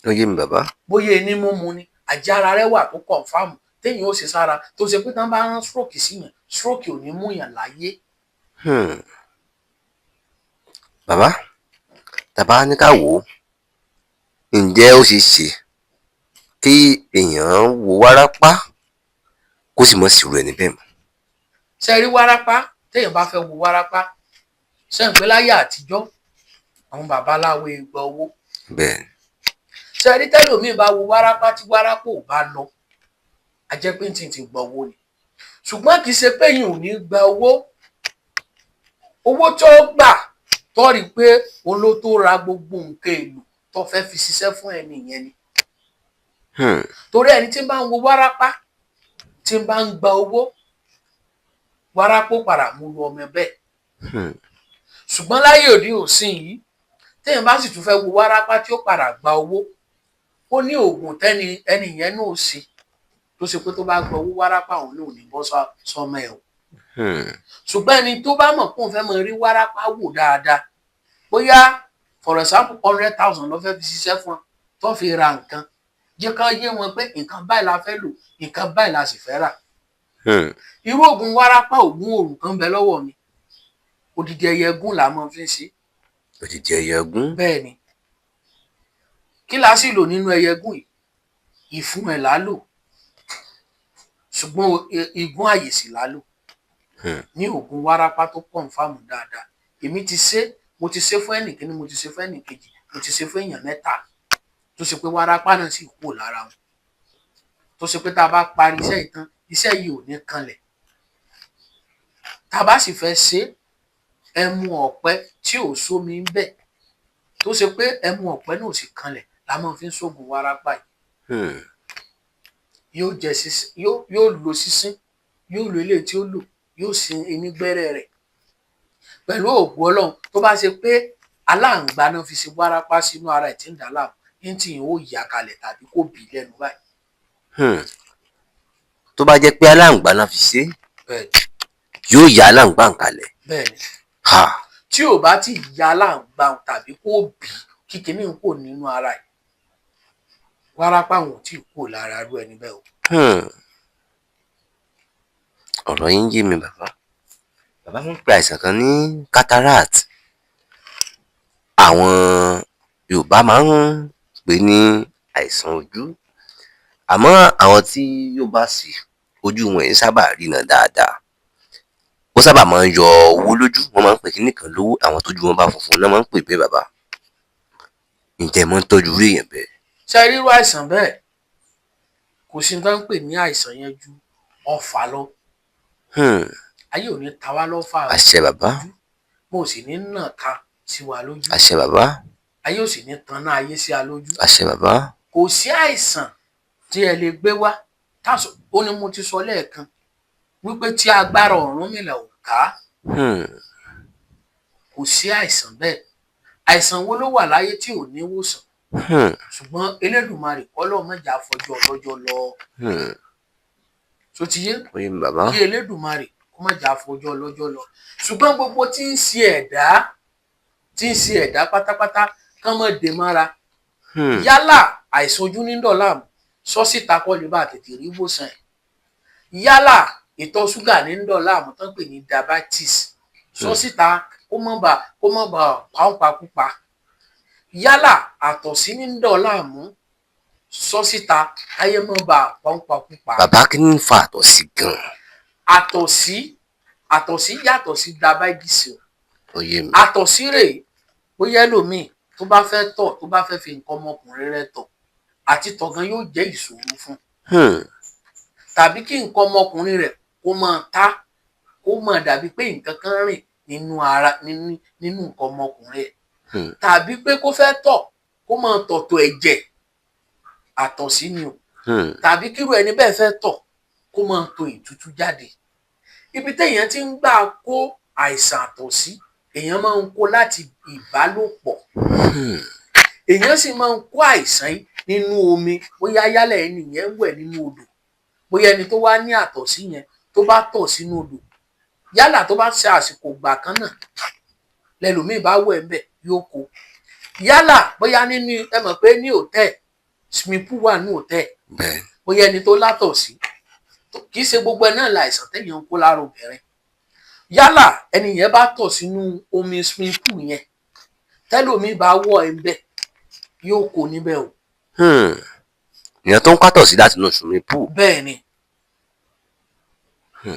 lóye mi bàbá bóyá ẹni mímu ni àjẹára rẹ wà tó kọ̀ǹfàmù téèyàn ó ṣe sára tó ṣe pé tán bá rán stroke sí yàn stroke ò ní mú yàn láyé. bàbá tàbá ní ká wò ó ǹjẹ́ ó ṣe ṣe kí èèyàn wo wárápá kó sì mọ̀ sí irú ẹni bẹ́ẹ̀ mọ́. ṣe rí wárápá téèyàn bá fẹ́ wo wárápá ṣe ń pẹ́ láyé àtijọ́ àwọn babaláwo gba owó. bẹ́ẹ̀ ṣe rí tẹ́lòmíì bá wo wárápá tí wárápá ò bá lọ a jẹ́ pé tí ń ti gba owó ni ṣùgbọ́n kì í ṣe pé yìí ò ní gba owó tó gbà tó rí pé òun ló tó ra gbogbo nǹkan èlò tó fẹ́ fi ṣiṣẹ́ fún ẹni yẹn ni. torí ẹni tí ń bá ń wo wárápá tí ń bá ń gba owó wárápó padà mú lu ọmọ bẹ́ẹ̀. ṣùgbọ́n láyé òde òsín yìí téèyàn bá sì tún fẹ́ wo wárápá tí ó padà gba owó ó ní oògùn tẹ́ni ẹni yẹn náà ṣe tó ṣe pé tó bá gba owó wárápá òun náà ò ní bọ́ sọmọ ẹ̀ o. ṣùgbọ́n ẹni tó bá mọ̀ pé òun fẹ́ mọ rí wárápá wò dáadáa bóyá for example 100,000 ló fẹ́ fi ṣiṣẹ́ fún ọ tó fi ra nǹkan jẹ́ ká yé wọn pé nǹkan báyìí la fẹ́ lò nǹkan báyìí la sì fẹ́ rà. irú oògùn wárápá oògùn òrùn kan bẹ lọ́wọ́ mi odidi ẹyẹ egún là máa fi ń ṣe. Odidi ẹyẹ egún. bẹ́ẹ̀ ni kí la sì lò nínú ẹyẹ egún yìí ìfun ẹ̀ là lò ṣùgbọ́n igun àyè sì là lò ní oògùn wárápá tó kọ̀ǹfàmù dáadáa èmi ti ṣe mo ti ṣe fún ẹnìkíní mo ti ṣe fún ẹnìkejì mo ti ṣe fún èèyàn 3 tó ṣe pé wárápá náà sì kúrò lára wọn tó ṣe pé tá a bá parí iṣẹ́ ìtàn iṣẹ́ yìí ò ní kanlẹ̀ tá a bá sì fẹ́ ṣe ẹmu ọ̀pẹ tí ò sómi ń bẹ̀ tó ṣe pé ẹmu ọ̀pẹ náà ò sì kanlẹ̀ la máa fi ń ṣoògùn wárápá yìí yóò jẹ sísìn yóò lo sísìn yóò lo ilé tí ó lò yóò sin enigbẹ́rẹ́ rẹ̀ pẹ̀lú òògùn Ọlọ́run tó bá ṣe pé aláǹgbá náà fi ṣe wárápá sínú ara ẹ̀ tí ń dà láàmú ní tí yìí ó yà kalẹ̀ tàbí kó bì lẹ́nu báyìí. tó bá jẹ́ pé aláǹgbá náà fi ṣe yóò yà aláǹgbá kalẹ̀. bẹ́ẹ̀ni tí ò bá ti yà aláǹgbá tàbí kó bì kíkiní kò nínú ara ẹ̀ wárápá wọn ò tí ì kúrò lára irú ẹni bẹ́ẹ̀ o. ọ̀rọ̀ yín yé mi bàbá ń pe àìsàn kan ní cataract àwọn Yorùbá máa ń pè ní àìsàn ojú àmọ́ àwọn tí yóò bá sí ojú wọn yìí sábà rína dáadáa ó sábà máa ń yọ owó lójú wọn máa ń pè kíní kan lówó àwọn tójú wọn bá funfun náà máa ń pè bẹ́ẹ̀ bàbá ǹjẹ́ mọ́ ń tọ́jú rí èèyàn bẹ́ẹ̀. ṣe rírú àìsàn bẹ́ẹ̀ kò sí ní wọ́n ń pè ní àìsàn yẹn ju ọfà lọ. ayé ò ní ta wá lọ́fà àṣẹ bàbá mo sì ní nà ká sí wa lójú àṣẹ bàbá ayé ò sì ní tan náà ayé sí a lójú àṣẹ bàbá kò sí àìsàn tí ẹ lè gbé wá ó ní mo ti sọ lẹ́ẹ̀kan wípé tí agbára Ọ̀rúnmìlà ò ká kò sí àìsàn bẹ́ẹ̀ àìsàn wo ló wà láyé tí ò ní wòsàn ṣùgbọ́n Elédùmarè kọ́lọ́ mọ́jà fọjọ́ ọlọ́jọ́ lọ tó ti yé kí Elédùmarè kó mọ́jà fọjọ́ ọlọ́jọ́ lọ ṣùgbọ́n gbogbo tí ń ṣe ẹ̀dá pátápátá kán mọ́ dé mára yálà àìsàn ojú ní dọ̀láàmù sọ́síta kọ́ lè bá tètè rí wòsàn ẹ̀ yálà ìtọ̀ ṣúgà ní dọ̀láàmù tán pè ní diabetes sọ́síta kó mọ́ bá pàápàá yálà àtọ̀sí ní dọ̀láàmù sọ́síta ayé mọ́ bá pàápàá. bàbá kí ni ń fa àtọ̀sí gan-an. àtọ̀sí yàtọ̀ sí diabetes o àtọ̀sí rèé bóyá ẹlòmíì tó bá fẹ́ tọ̀ tó bá fẹ́ fi nǹkan ọmọkùnrin rẹ̀ tọ̀ àti tọ̀gán yóò jẹ́ ìṣòro fún tàbí kí nǹkan ọmọkùnrin rẹ̀ kó máa ta kó máa dàbí pé nǹkan kan rìn nínú ara nínú nǹkan ọmọkùnrin ẹ̀ tàbí pé kó fẹ́ tọ̀ kó máa tọ̀tọ̀ ẹ̀jẹ̀ àtọ̀sí ni o tàbí kírú ẹni bẹ́ẹ̀ fẹ́ tọ̀ kó máa tọ̀ ìtútù jáde ibi téèyàn ti ń gbà kó àìsàn àtọ̀sí èèyàn máa ń kó láti ìbálòpọ̀ èèyàn sì máa ń kó àìsàn yìí nínú omi bóyá yálẹ̀ ẹni yẹn ń wẹ̀ nínú odò bóyá ẹni tó wá ní àtọ̀sí yẹn tó bá tọ̀ sínú odò yálà tó bá ṣe àsìkò gbà kan náà lẹ́lòmíì bá wẹ̀ ń bẹ̀ yóò kó yálà bóyá nínú ẹ mọ̀ pé ní hòtẹ́ẹ̀ swimming pool wà ní hòtẹ́ẹ̀ bóyá ẹni tó látọ̀sí kì í ṣe gbogbo ẹ náà láìsàn téèyàn ń kó lára obìnrin yálà ẹni yẹn bá tọ̀ sínú omi swimming pool yẹn tẹ́lòmíì bá wọ̀ ẹ́ ń bẹ̀ yóò kó níbẹ̀ o. ìyẹn tó ń kátọ̀ sí láti inú swimming pool. bẹ́ẹ̀ni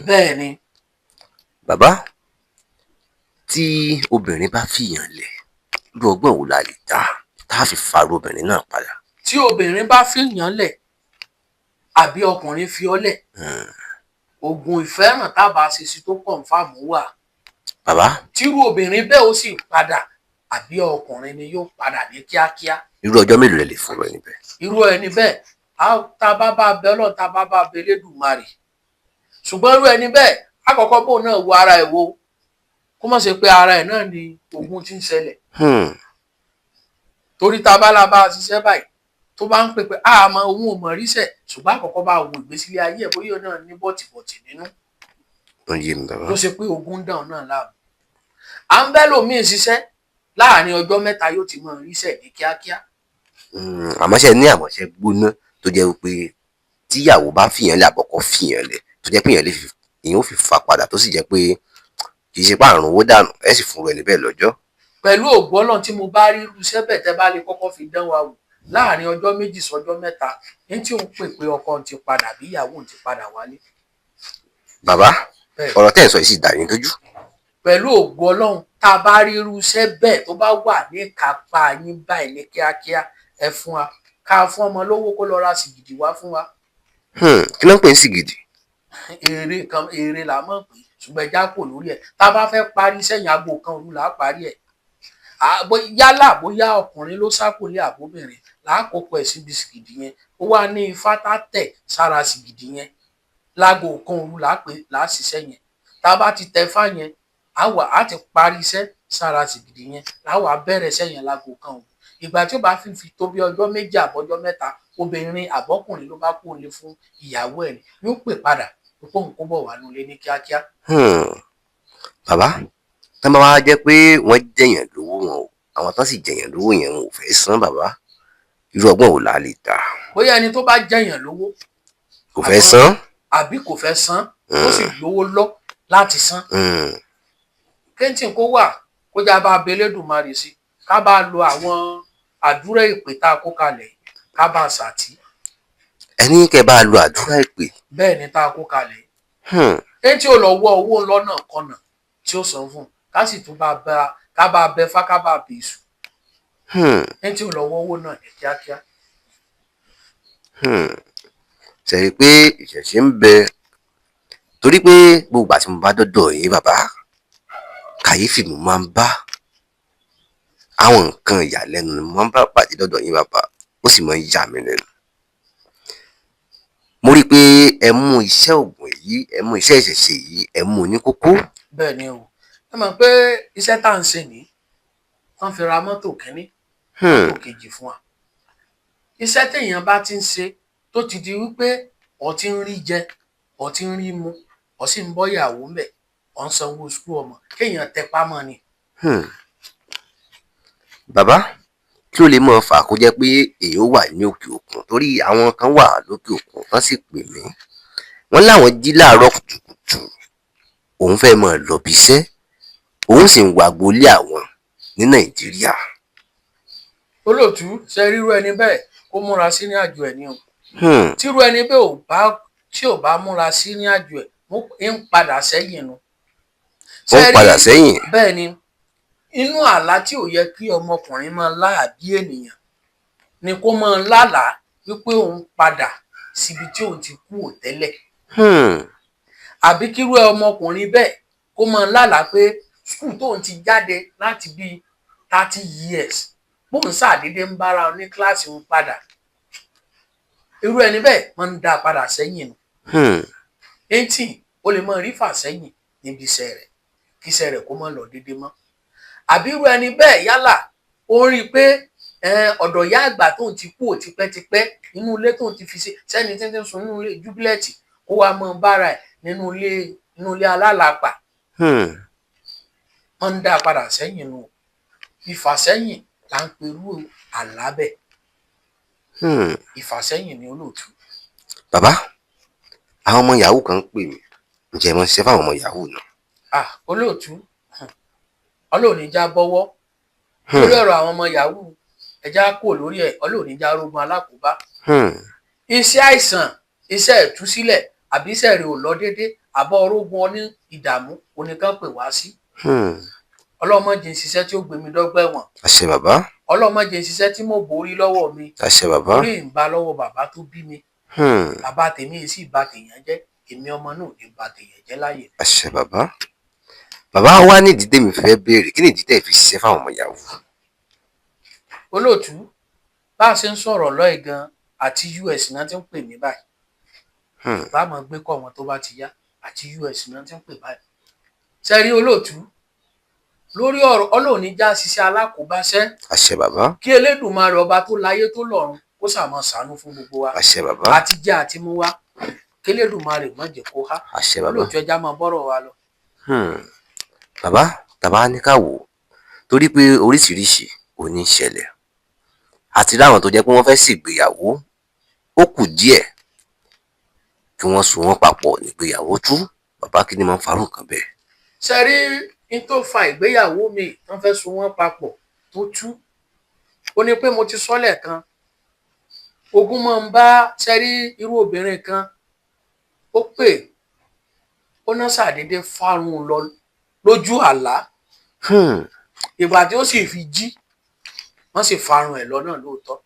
bẹ́ẹ̀ni. bàbá tí obìnrin bá fìyàn lẹ̀ irú ọgbọ́n wo la lè dá tá a fi farú obìnrin náà padà. tí obìnrin bá fìyàn lẹ̀ àbí ọkùnrin fi ọ́ lẹ̀ oògùn ìfẹ́ràn tábà ṣèṣì tó kọ̀ǹfàmù wà. bàbá. tírú obìnrin bẹ́ẹ̀ ó sì padà àbí ọkùnrin ni yóò padà ní kíákíá. irú ọjọ́ mélòó lẹ lè fún ẹni bẹ́ẹ̀. irú ẹni bẹ́ẹ̀ tá a bá bá bẹ Ọlọ́run tá a bá bá bẹ Elédùmarè ṣùgbọ́n irú ẹni bẹ́ẹ̀ àkọ́kọ́ bóun náà wo ara ẹ̀ wo kó má ṣe pé ara ẹ̀ náà ni ogun ti ń ṣẹlẹ̀. torí tá a bá la bá a ṣiṣẹ́ báyìí tó bá ń pè pé àmọ́ òun ò mọ̀ ríṣẹ̀ ṣùgbọ́n àkọ́kọ́ bá wo ìgbésílẹ̀ ayé ẹ̀ bóyá náà ní bọ̀tìbọ̀tì nínú. ló ṣe pé ogun dàn náà láàmú. à ń bẹ́ lòmíì ṣiṣẹ́ láàrin ọjọ́ mẹ́ta yóò ti mọ̀ ríṣẹ̀ ní kíákíá. àmọ́ṣẹ́ ní àmọ́ṣẹ́ gbóná tó jẹ́ pé tíyàwó bá fìyàn lẹ̀ àbọ̀kọ́ fìyàn lẹ̀ tó jẹ́ pé èèyàn ó fi fà padà tó sì jẹ́ pé kì í ṣe pé àrùn owó dànù ẹ sì fún ẹni bẹ́ẹ̀ lọ́jọ́. pẹ̀lú ògbó Ọlọ́run tí mo bá rí irú iṣẹ́ bẹ́ẹ̀ tẹ́ bá lè kọ́kọ́ fi dán wa wò láàrin ọjọ́ méjì sọ́jọ́ mẹ́ta ní tí òun pè pé ọkọ ti padà bí ìyàwó ti padà wálé. bàbá ọ̀rọ̀ tẹ́ ẹ̀ sọ yìí sì dá yín lójú. pẹ̀lú ògbó Ọlọ́run tá a bá rí irú iṣẹ́ bẹ́ẹ̀ tó bá wà ní kápá yín báyìí ní kíákíá ẹ fún wa ká fún ọmọ lówó kó lọ ra sìgìdì wá fún wa. kí ló ń pè ní sìgìdì? èrè là mọ̀ pé ṣùgbọ́n ẹja kò lórí ẹ̀ tá a bá fẹ́ parí sẹ́yìn aago kan òru là á parí ẹ̀ yálà bóyá ọkùnrin ló sákòlé àbóbìnrin láàkókò ẹ̀ síbi sìgìdì yẹn ó wá ní ifá tá tẹ̀ sára sìgìdì yẹn láago kan òru là á ṣiṣẹ́ yẹn tá a bá ti tẹ fá yẹn á ti parí iṣẹ́ sára sìgìdì yẹn láwa bẹ̀rẹ̀ iṣẹ́ yẹn láago kan òru ìgbà tí ó bá fi tó bí ọjọ́ méjì àbọ̀jọ́ mẹ́ta obìnrin àbọ́kùnrin ló bá kó lé fún ìyàwó ẹ̀ yóò pè padà pé òun kó bọ̀ wá nulẹ̀ ní kíákíá. bàbá tá máa wá jẹ́ pé wọ́n jẹ̀yàn lówó wọn o àwọn tán sì jẹ̀yàn lówó yẹn wọn ò fẹ́ san bàbá irú ọgbọ́n wo la lè ta. bóyá ẹni tó bá jẹ̀yàn lówó kò fẹ́ san àbí kò fẹ́ san ó sì lówó lọ láti san. kéńtì kó wà kó já bá Elédùmarè sí ká bá lo àwọn àdúrà ìpè tá a kó kalẹ̀ ká bá a ṣàtì. ẹni kẹ́ bá lo àdúrà ìpè. bẹ́ẹ̀ ni tá a kó kalẹ̀. kéńtì ò lọ wọ owó lọ́nà kọ́nà tí ó sọ fún ká sì tún ká bá bẹ fá ká bá bẹ èṣù. kéńtì ò lọ wọ owó náà ní kíákíá. ṣèyí pé ìṣẹ̀ṣe ń bẹ torí pé gbogbo àti mo bá dọ́dọ̀ yín bàbá kàyéfì mo máa ń bá àwọn nǹkan ìyàlẹ́nu ni mo máa ń bá pàdé dọ́dọ̀ yín bàbá ó sì máa ń yà mí lẹ́nu. mo rí i pé ẹ mú iṣẹ́ ògùn yìí ẹ mú iṣẹ́ ìṣẹ̀ṣe yìí ẹ mú ní kókó. bẹ́ẹ̀ ni o ẹ mọ̀ pé iṣẹ́ tá à ń ṣe ní wọ́n fi ra mọ́tò kínní mọ́tò kejì fún wa. iṣẹ́ téèyàn bá ti ń ṣe tó ti di wípé ó ti ń rí jẹ ó ti ń rí mu ó sì ń bọ́ ìyàwó ńbẹ̀ ó ń sanwó sukú ọmọ kéèyàn tẹpá mọ́ ni. bàbá kí ó lè mọ fà kó jẹ́ pé èyí ó wà ní òkè òkun torí àwọn kan wà lókè òkun wọ́n sì pè mí wọ́n láwọn jí láàárọ̀ kùtùkùtù òun fẹ́ mọ lọ bí iṣẹ́ òun sì ń wá gbolé àwọn ní Nàìjíríà. olóòtú ṣe ríru ẹni bẹ́ẹ̀ kó múra sí ní àjò ẹ̀ ni o tírú ẹni bẹ́ẹ̀ tí ò bá múra sí ní àjò ẹ̀ ń padà sẹ́yìn nu. ó ń padà sẹ́yìn. bẹ́ẹ̀ ni inú àlá tí ò yẹ kí ọmọkùnrin máa lá àbí ènìyàn ni kó máa lálàá wípé òun padà síbi tí òun ti kú ò tẹ́lẹ̀. àbí kírú ọmọkùnrin bẹ́ẹ̀ kó máa lálàá pé skul tóun ti jáde láti bíi 30 years bóun ṣàdédé ń bára ní kíláàsì òun padà irú ẹni bẹ́ẹ̀ máa ń dá a padà sẹ́yìn nù. 18 ó lè máa rí fà sẹ́yìn níbi iṣẹ́ rẹ̀ kí iṣẹ́ rẹ̀ kó má lọ déédé mọ́. àbí irú ẹni bẹ́ẹ̀ yálà ó rí i pé ọ̀dọ̀ ìyá àgbà tóun ti kú ò tipẹ́tipẹ́ inú ilé tóun ti fi ṣe sẹ́ni tí ń sùn nínú ilé júbílẹ̀tì kó wá mọ́ bára ẹ̀ nínú ilé alálàpà. wọ́n ń dá a padà sẹ́yìn nù ìfàsẹ́yìn là ń perú àlábẹ̀. ìfàsẹ́yìn ni olóòtú. bàbá àwọn ọmọ yahoo kan ń pè mí ǹjẹ́ mo ń ṣiṣẹ́ fáwọn ọmọ yahoo náà. olóòtú ọlọ́ọ̀ni já bọ́wọ́ lórí ọ̀rọ̀ àwọn ọmọ yahoo ẹja kò lórí ẹ̀ ọlọ́ọ̀ni já rógun alákòóbá. iṣẹ́ àìsàn iṣẹ́ ìtúsílẹ̀ àbí iṣẹ́ rẹ̀ ò lọ déédé àbọ̀ orógun ọ ní ìdààmú oníkan pè wá sí. ọlọ́mọdé ń ṣiṣẹ́ tí ó gbé mi dọ́gbẹ́ wọn. àṣẹ bàbá. ọlọ́mọdé ń ṣiṣẹ́ tí mo borí lọ́wọ́ mi. àṣẹ bàbá. orí ń ba lọ́wọ́ bàbá tó bí mi. bàbá tèmi sì bà tèèyàn jẹ́ èmi ọmọ náà ní bà tèèyàn jẹ́ láyè. àṣẹ bàbá. bàbá wa ní ìdí tèmi fẹ́ béèrè kí ni ìdí tẹ̀ fi ṣiṣẹ́ fáwọn ọmọ yahoo. olóòtú bá a ṣe ń sọ̀rọ̀ lọ́ọ̀ gan àti US náà ti ń pè mí báyìí. bá a máa gbé kọ́ wọn tó bá ti yá àti US náà ti ń pè báyìí. ṣe rí olóòtú lórí ọ̀rọ̀ ọlọ́ọ̀ni já ṣiṣẹ́ alákòóbáṣẹ́. àṣẹ bàbá. kí Elédùmarè ọba tó láyé tó lọ́run kó sàmọ́ ṣàánú fún gbogbo wa. àṣẹ bàbá. àti jẹ́ àti mú wa kí Elédùmarè má jẹ́ kó há. àṣẹ bàbá. olóòtú ẹja máa bọ́rọ̀ wa lọ. bàbá tàbá ní ká wò ó torí pé oríṣiríṣi ò ní ṣẹlẹ̀ àti láwọn tó jẹ́ pé wọ́n fẹ́ ṣègbéyàwó ó kù díẹ̀ kí wọ́n so wọ́n papọ̀ nígbéyàwó tú bàbá kí ni máa ń farú nǹkan bẹ́ẹ̀. ṣe rí n tó fa ìgbéyàwó mi wọ́n fẹ́ so wọ́n papọ̀ tó tú ó ní pé mo ti sọ lẹ́ẹ̀kan ogun máa ń bá ṣe rí irú obìnrin kan ó pè ó ná ṣàdédé fárun lọ lójú àlá ìgbà tí ó sì fi jí wọ́n sì farun ẹ̀ lọ náà lóòótọ́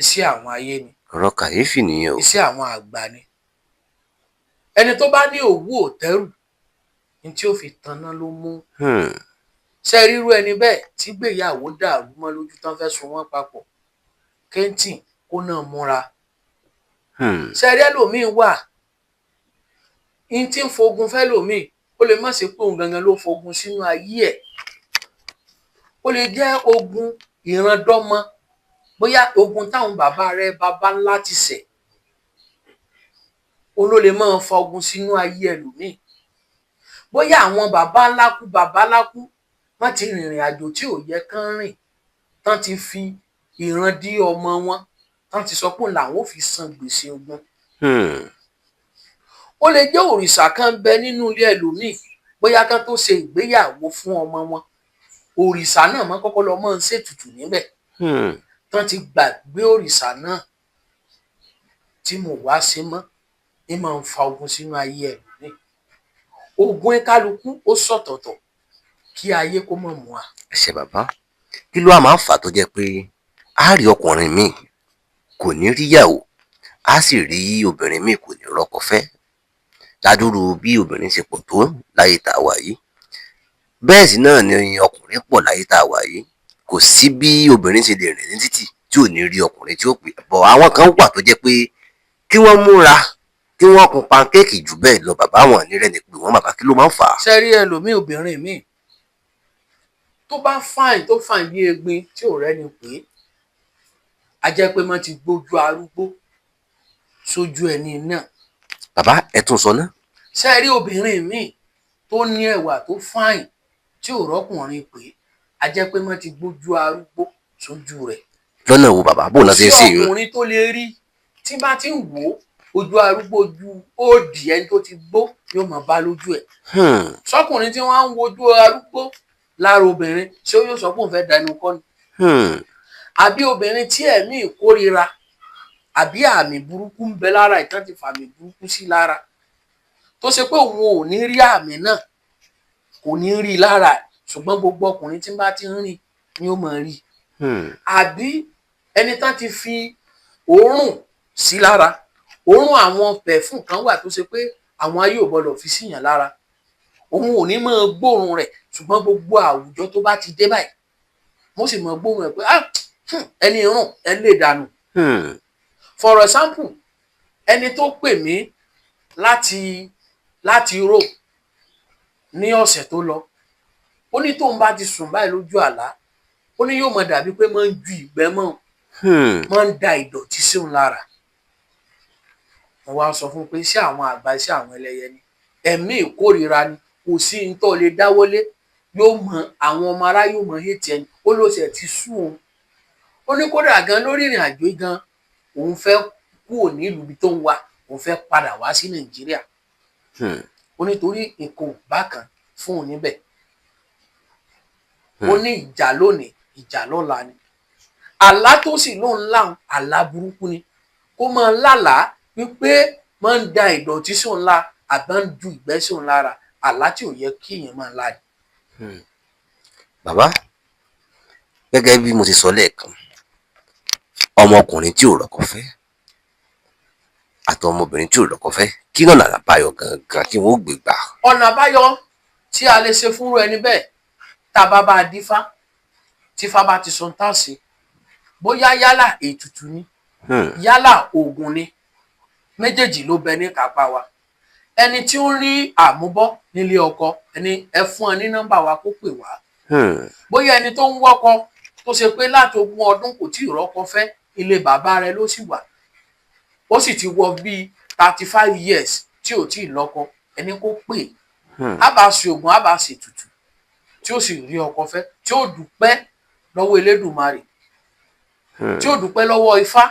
iṣẹ́ àwọn ayé ni ọ̀rọ̀ kàyéfì nìyẹn o. iṣẹ́ àwọn àgbà ni ẹni tó bá ní òwú òtẹ́rù ní tí ó fi tanná ló mú ṣe ríru ẹni bẹ́ẹ̀ tí gbéyàwó dàrú mọ́ lójú tán fẹ́ so wọ́n papọ̀ kẹ́ńtìn kó náà múra ṣe rí ẹlòmíín wà ní tí ń fogun fẹ́ lòmíín ó lè má ṣe pé òun gangan ló fogun sínú ayé ẹ̀ ó lè jẹ́ ogun ìrandọ́mọ bóyá ogun táwọn bàbá rẹ̀ bàbá ńlá ti ṣẹ̀ ó ló lè máa fa ogun sínú ayé ẹlòmíín bóyá àwọn bàbá ńlá kú wọ́n ti rìnrìn àjò tí ò yẹ kán rìn tán ti fi ìran dí ọmọ wọn tán ti sọ pé làwọn ò fi san gbèsè ogun ó lè jẹ́ òrìṣà kan bẹ nínú ilé ẹlòmíín bóyá kán tó ṣe ìgbéyàwó fún ọmọ wọn òrìṣà náà máa kọ́kọ́ lọ máa ń ṣètùtù níbẹ̀ tán ti gbàgbé òrìṣà náà tí mo wá ṣe mọ́ ní máa ń fa ogun sínú ayé ẹlòmíín ogun kálukú ó sọ̀tọ̀tọ̀ kí ayé kó mọ̀ mọ́ a. ẹ ṣé bàbá kí ló wá máa ń fà tó jẹ́ pé a rí ọkùnrin míì kò ní ríyàwó a sì rí obìnrin míì kò ní rọ́kọ fẹ́ ládùúrú bí obìnrin ṣe pọ̀ tó láyé tá a wà yìí bẹ́ẹ̀ sì náà ni ọkùnrin pọ̀ láyé tá a wà yìí kò sí bí obìnrin ṣe lè rìn ní títì tí ò ní rí ọkùnrin tí ó pè bọ̀ àwọn kan wà tó jẹ́ pé kí wọ́n múra kí wọ́n kun pankéèkì jù bẹ́ẹ̀ lọ bàbá wọn ní rẹ̀ ni pé wọ́n bàbá kí ló máa ń fà á. ṣe rí ẹlòmíì obìnrin míì tó bá fàìn bí egbin tí ò rẹ́ni pé a jẹ́ pé wọ́n ti gbójú arúgbó sójú ẹni náà. bàbá ẹ tún sọ náà. ṣe rí obìnrin míì tó ní ẹwà tó fàìn tí ò rọ́kùnrin pé a jẹ́ pé wọ́n ti gbójú arúgbó sójú rẹ̀. lọ́nà wo bàbá bó náà ṣe ń ṣe yìí. tí ọkùnrin tó lè rí tí bá ti ń wò ó ojú arúgbó ju òdì ẹni tó ti gbó yóò máa bá lójú ẹ̀. sọkùnrin tí wọ́n á ń wojú arúgbó lára obìnrin ṣé ó yóò sọ pé òun fẹ́ da ẹnu kọ́ ni. àbí obìnrin tí ẹ̀mí ìkórira àbí àmì burúkú ń bẹ lára ìtàn ti fàmì burúkú sí lára tó ṣe pé òun ò ní rí àmì náà kò ní rí lára ṣùgbọ́n gbogbo ọkùnrin tí bá ti ń rìn ni ó máa rí. àbí ẹni tán ti fi òórùn sí lára òórùn àwọn pẹ̀fún kan wà tó ṣe pé àwọn ayé ò gbọdọ̀ fi síyàn lára òun ò ní máa gbóòórùn rẹ̀ ṣùgbọ́n gbogbo àwùjọ tó bá ti dé báyìí mo sì máa gbóòórùn rẹ̀ pé ẹni rùn ẹ lè dànù. for example ẹni tó pè mí láti Europe ní ọ̀sẹ̀ tó lọ ó ní tóun bá ti sùn báyìí lójú àlá ó ní yóò máa dàbí pé máa ń ju ìgbẹ́ mọ́ máa ń da ìdọ̀tí sí òun lára. mo wá sọ fún un pé ṣé àwọn àgbà ṣé àwọn ẹlẹ́yẹ ni ẹ̀mí ìkórìíra ni kò sí ní tó lè dáwọ́lé yóò mọ àwọn ọmọ ará yóò mọ hétí ẹni ó ló ṣe ti sú òun ó ní kódà gan lórí ìrìn àjò gan òun fẹ́ kúrò nílùú ibi tó ń wá òun fẹ́ padà wá sí Nàìjíríà ó nítorí nǹkan bákan fún òun níbẹ̀ ó ní ìjà lónìí ìjà lọ́la ni àlá tó sì ló ń láwọn àlá burúkú ni kó máa lálàá wípé máa ń da ìdọ̀tí sí òun la àbá ń ju ìgbẹ́ sí òun lára àlá tí ò yẹ kí èèyàn máa lá ni. bàbá gẹ́gẹ́ bí mo ti sọ lẹ́ẹ̀kan ọmọkùnrin tí ò rọ́kọ fẹ́ àti ọmọbìnrin tí ò rọ́kọ fẹ́ kí náà nàlá báyọ̀ gangan kí wọ́n gbé gbà. ọ̀nà àbáyọ tí a lè ṣe fúnra ẹni bẹ́ẹ̀ tá a bá a dífá tífá bá ti sọ ń tà sí bóyá yálà ètùtù ni yálà oògùn ni méjèèjì ló bẹ ní kápá wa ẹni tí ó ń rí àmúbọ́ nílé ọkọ ẹni ẹ fún ẹ ní nọ́mbà wa kó pè wá bóyá ẹni tó ń wọ́kọ tó ṣe pé láti 20 ọdún kò tí ì rọ́kọ fẹ́ ilé bàbá rẹ̀ ló sì wà ó sì ti wọ bíi 35 years tí ò tí ì lọ́kọ ẹni kó pè á bá ṣe oògùn á bá ṣe ètùtù tí ó sì rí ọkọ fẹ́ tí ó dúpẹ́ lọ́wọ́ Elédùmarè tí ó dúpẹ́ lọ́wọ́ Ifá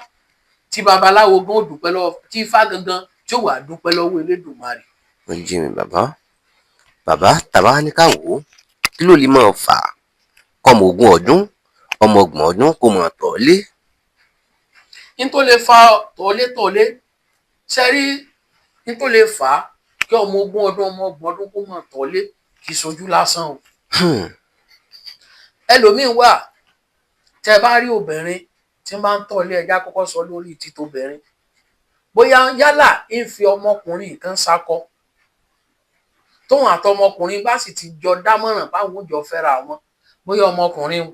tí tí babaláwo gan dúpẹ́ lọ́wọ́ tí ifá gangan tí ó wà dúpẹ́ lọ́wọ́ Elédùmarè. ó ń jí mi bàbá tàbá ní ká wò ó kí ló lè máa fà á kọ́mọ 20 ọdún ọmọ 30 ọdún kó máa tọ̀ lé. n tó lè fa tọ̀lé ṣe rí n tó lè fà á kí ọmọ 20 ọdún ọmọ 30 ọdún kó máa tọ̀lé kì í ṣojú lásán o. ẹlòmíín wà tẹ bá rí obìnrin tí máa ń tọ̀lé ẹja kọ́kọ́ sọ lórí títóbìnrin bóyá yálà ń fi ọmọkùnrin kan sakọ tóun àtọmọkùnrin bá sì ti jọ dámọ̀ràn báwọn jọ fẹ́ra wọn bóyá ọmọkùnrin